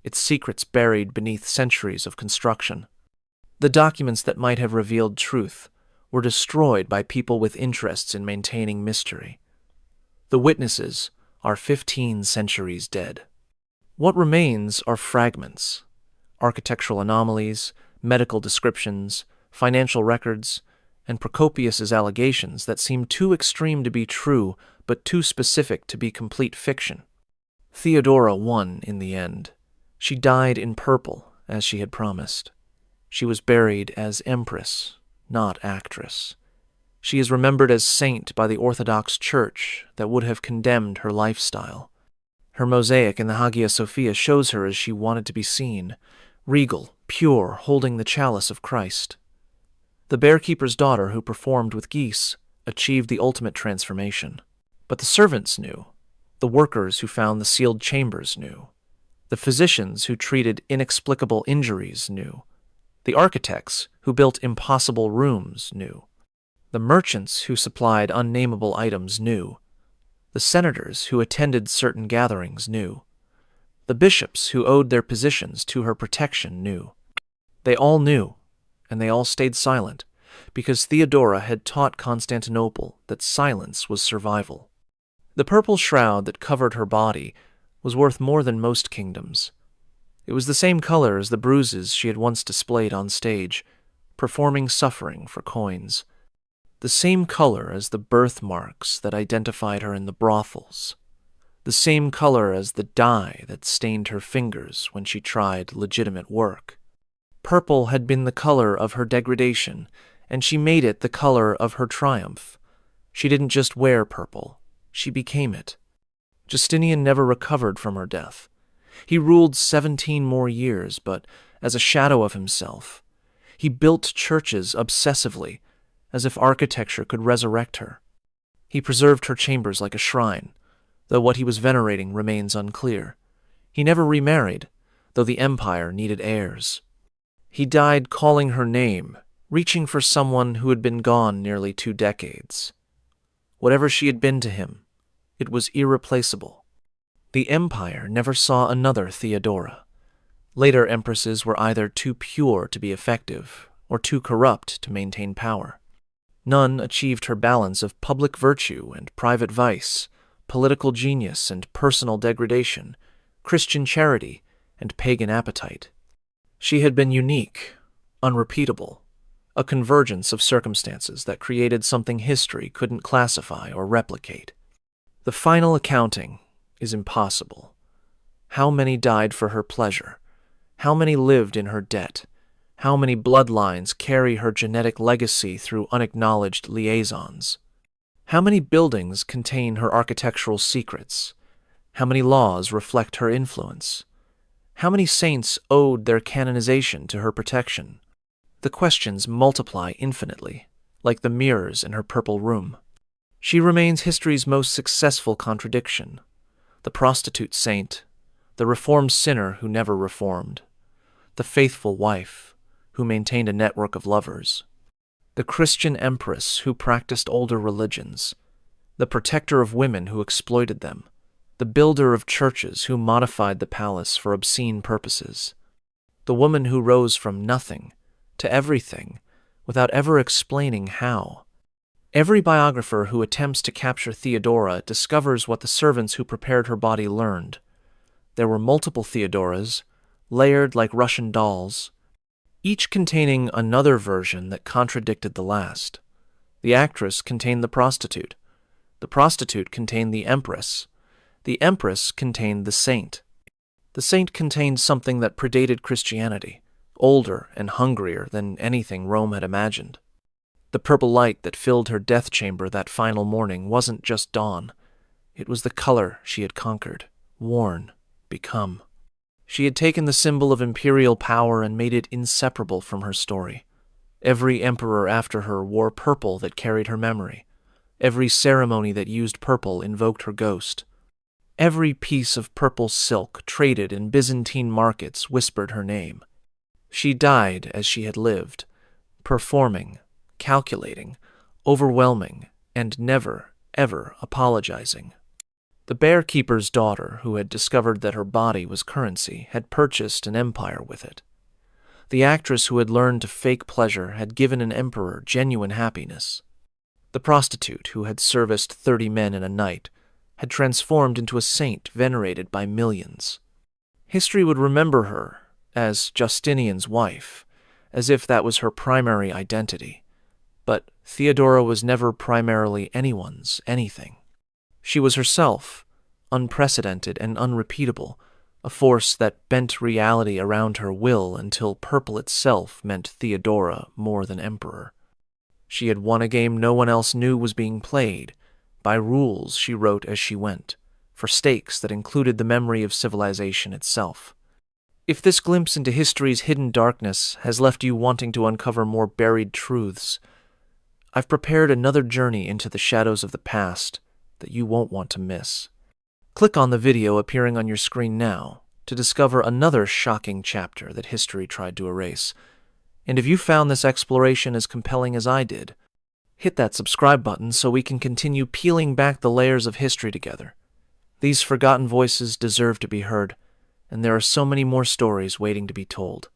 its secrets buried beneath centuries of construction. The documents that might have revealed truth were destroyed by people with interests in maintaining mystery. The witnesses are 15 centuries dead. What remains are fragments, architectural anomalies, medical descriptions, financial records, and Procopius's allegations that seem too extreme to be true but too specific to be complete fiction. Theodora won in the end. She died in purple, as she had promised. She was buried as empress, not actress. She is remembered as saint by the Orthodox Church that would have condemned her lifestyle. Her mosaic in the Hagia Sophia shows her as she wanted to be seen, regal, pure, holding the chalice of Christ. The bearkeeper's daughter who performed with geese achieved the ultimate transformation. But the servants knew. The workers who found the sealed chambers knew. The physicians who treated inexplicable injuries knew. The architects who built impossible rooms knew. The merchants who supplied unnameable items knew. The senators who attended certain gatherings knew. The bishops who owed their positions to her protection knew. They all knew, and they all stayed silent, because Theodora had taught Constantinople that silence was survival. The purple shroud that covered her body was worth more than most kingdoms. It was the same color as the bruises she had once displayed on stage, performing suffering for coins. The same color as the birthmarks that identified her in the brothels. The same color as the dye that stained her fingers when she tried legitimate work. Purple had been the color of her degradation, and she made it the color of her triumph. She didn't just wear purple, she became it. Justinian never recovered from her death. He ruled 17 more years, but as a shadow of himself. He built churches obsessively, as if architecture could resurrect her. He preserved her chambers like a shrine, though what he was venerating remains unclear. He never remarried, though the empire needed heirs. He died calling her name, reaching for someone who had been gone nearly 2 decades. Whatever she had been to him, it was irreplaceable. The empire never saw another Theodora. Later empresses were either too pure to be effective, or too corrupt to maintain power. None achieved her balance of public virtue and private vice, political genius and personal degradation, Christian charity and pagan appetite. She had been unique, unrepeatable, a convergence of circumstances that created something history couldn't classify or replicate. The final accounting is impossible. How many died for her pleasure? How many lived in her debt? How many bloodlines carry her genetic legacy through unacknowledged liaisons? How many buildings contain her architectural secrets? How many laws reflect her influence? How many saints owed their canonization to her protection? The questions multiply infinitely, like the mirrors in her purple room. She remains history's most successful contradiction: the prostitute saint, the reformed sinner who never reformed, the faithful wife who maintained a network of lovers, the Christian empress who practiced older religions, the protector of women who exploited them, the builder of churches who modified the palace for obscene purposes, the woman who rose from nothing to everything without ever explaining how. Every biographer who attempts to capture Theodora discovers what the servants who prepared her body learned. There were multiple Theodoras, layered like Russian dolls, each containing another version that contradicted the last. The actress contained the prostitute contained the empress contained the saint contained something that predated Christianity, older and hungrier than anything Rome had imagined. The purple light that filled her death chamber that final morning wasn't just dawn. It was the color she had conquered, worn, become. She had taken the symbol of imperial power and made it inseparable from her story. Every emperor after her wore purple that carried her memory. Every ceremony that used purple invoked her ghost. Every piece of purple silk traded in Byzantine markets whispered her name. She died as she had lived, performing, calculating, overwhelming, and never, ever apologizing. The bear-keeper's daughter, who had discovered that her body was currency, had purchased an empire with it. The actress who had learned to fake pleasure had given an emperor genuine happiness. The prostitute, who had serviced 30 men in a night, had transformed into a saint venerated by millions. History would remember her as Justinian's wife, as if that was her primary identity. But Theodora was never primarily anyone's anything. She was herself, unprecedented and unrepeatable, a force that bent reality around her will until purple itself meant Theodora more than emperor. She had won a game no one else knew was being played, by rules she wrote as she went, for stakes that included the memory of civilization itself. If this glimpse into history's hidden darkness has left you wanting to uncover more buried truths, I've prepared another journey into the shadows of the past that you won't want to miss. Click on the video appearing on your screen now to discover another shocking chapter that history tried to erase. And if you found this exploration as compelling as I did, hit that subscribe button so we can continue peeling back the layers of history together. These forgotten voices deserve to be heard, and there are so many more stories waiting to be told.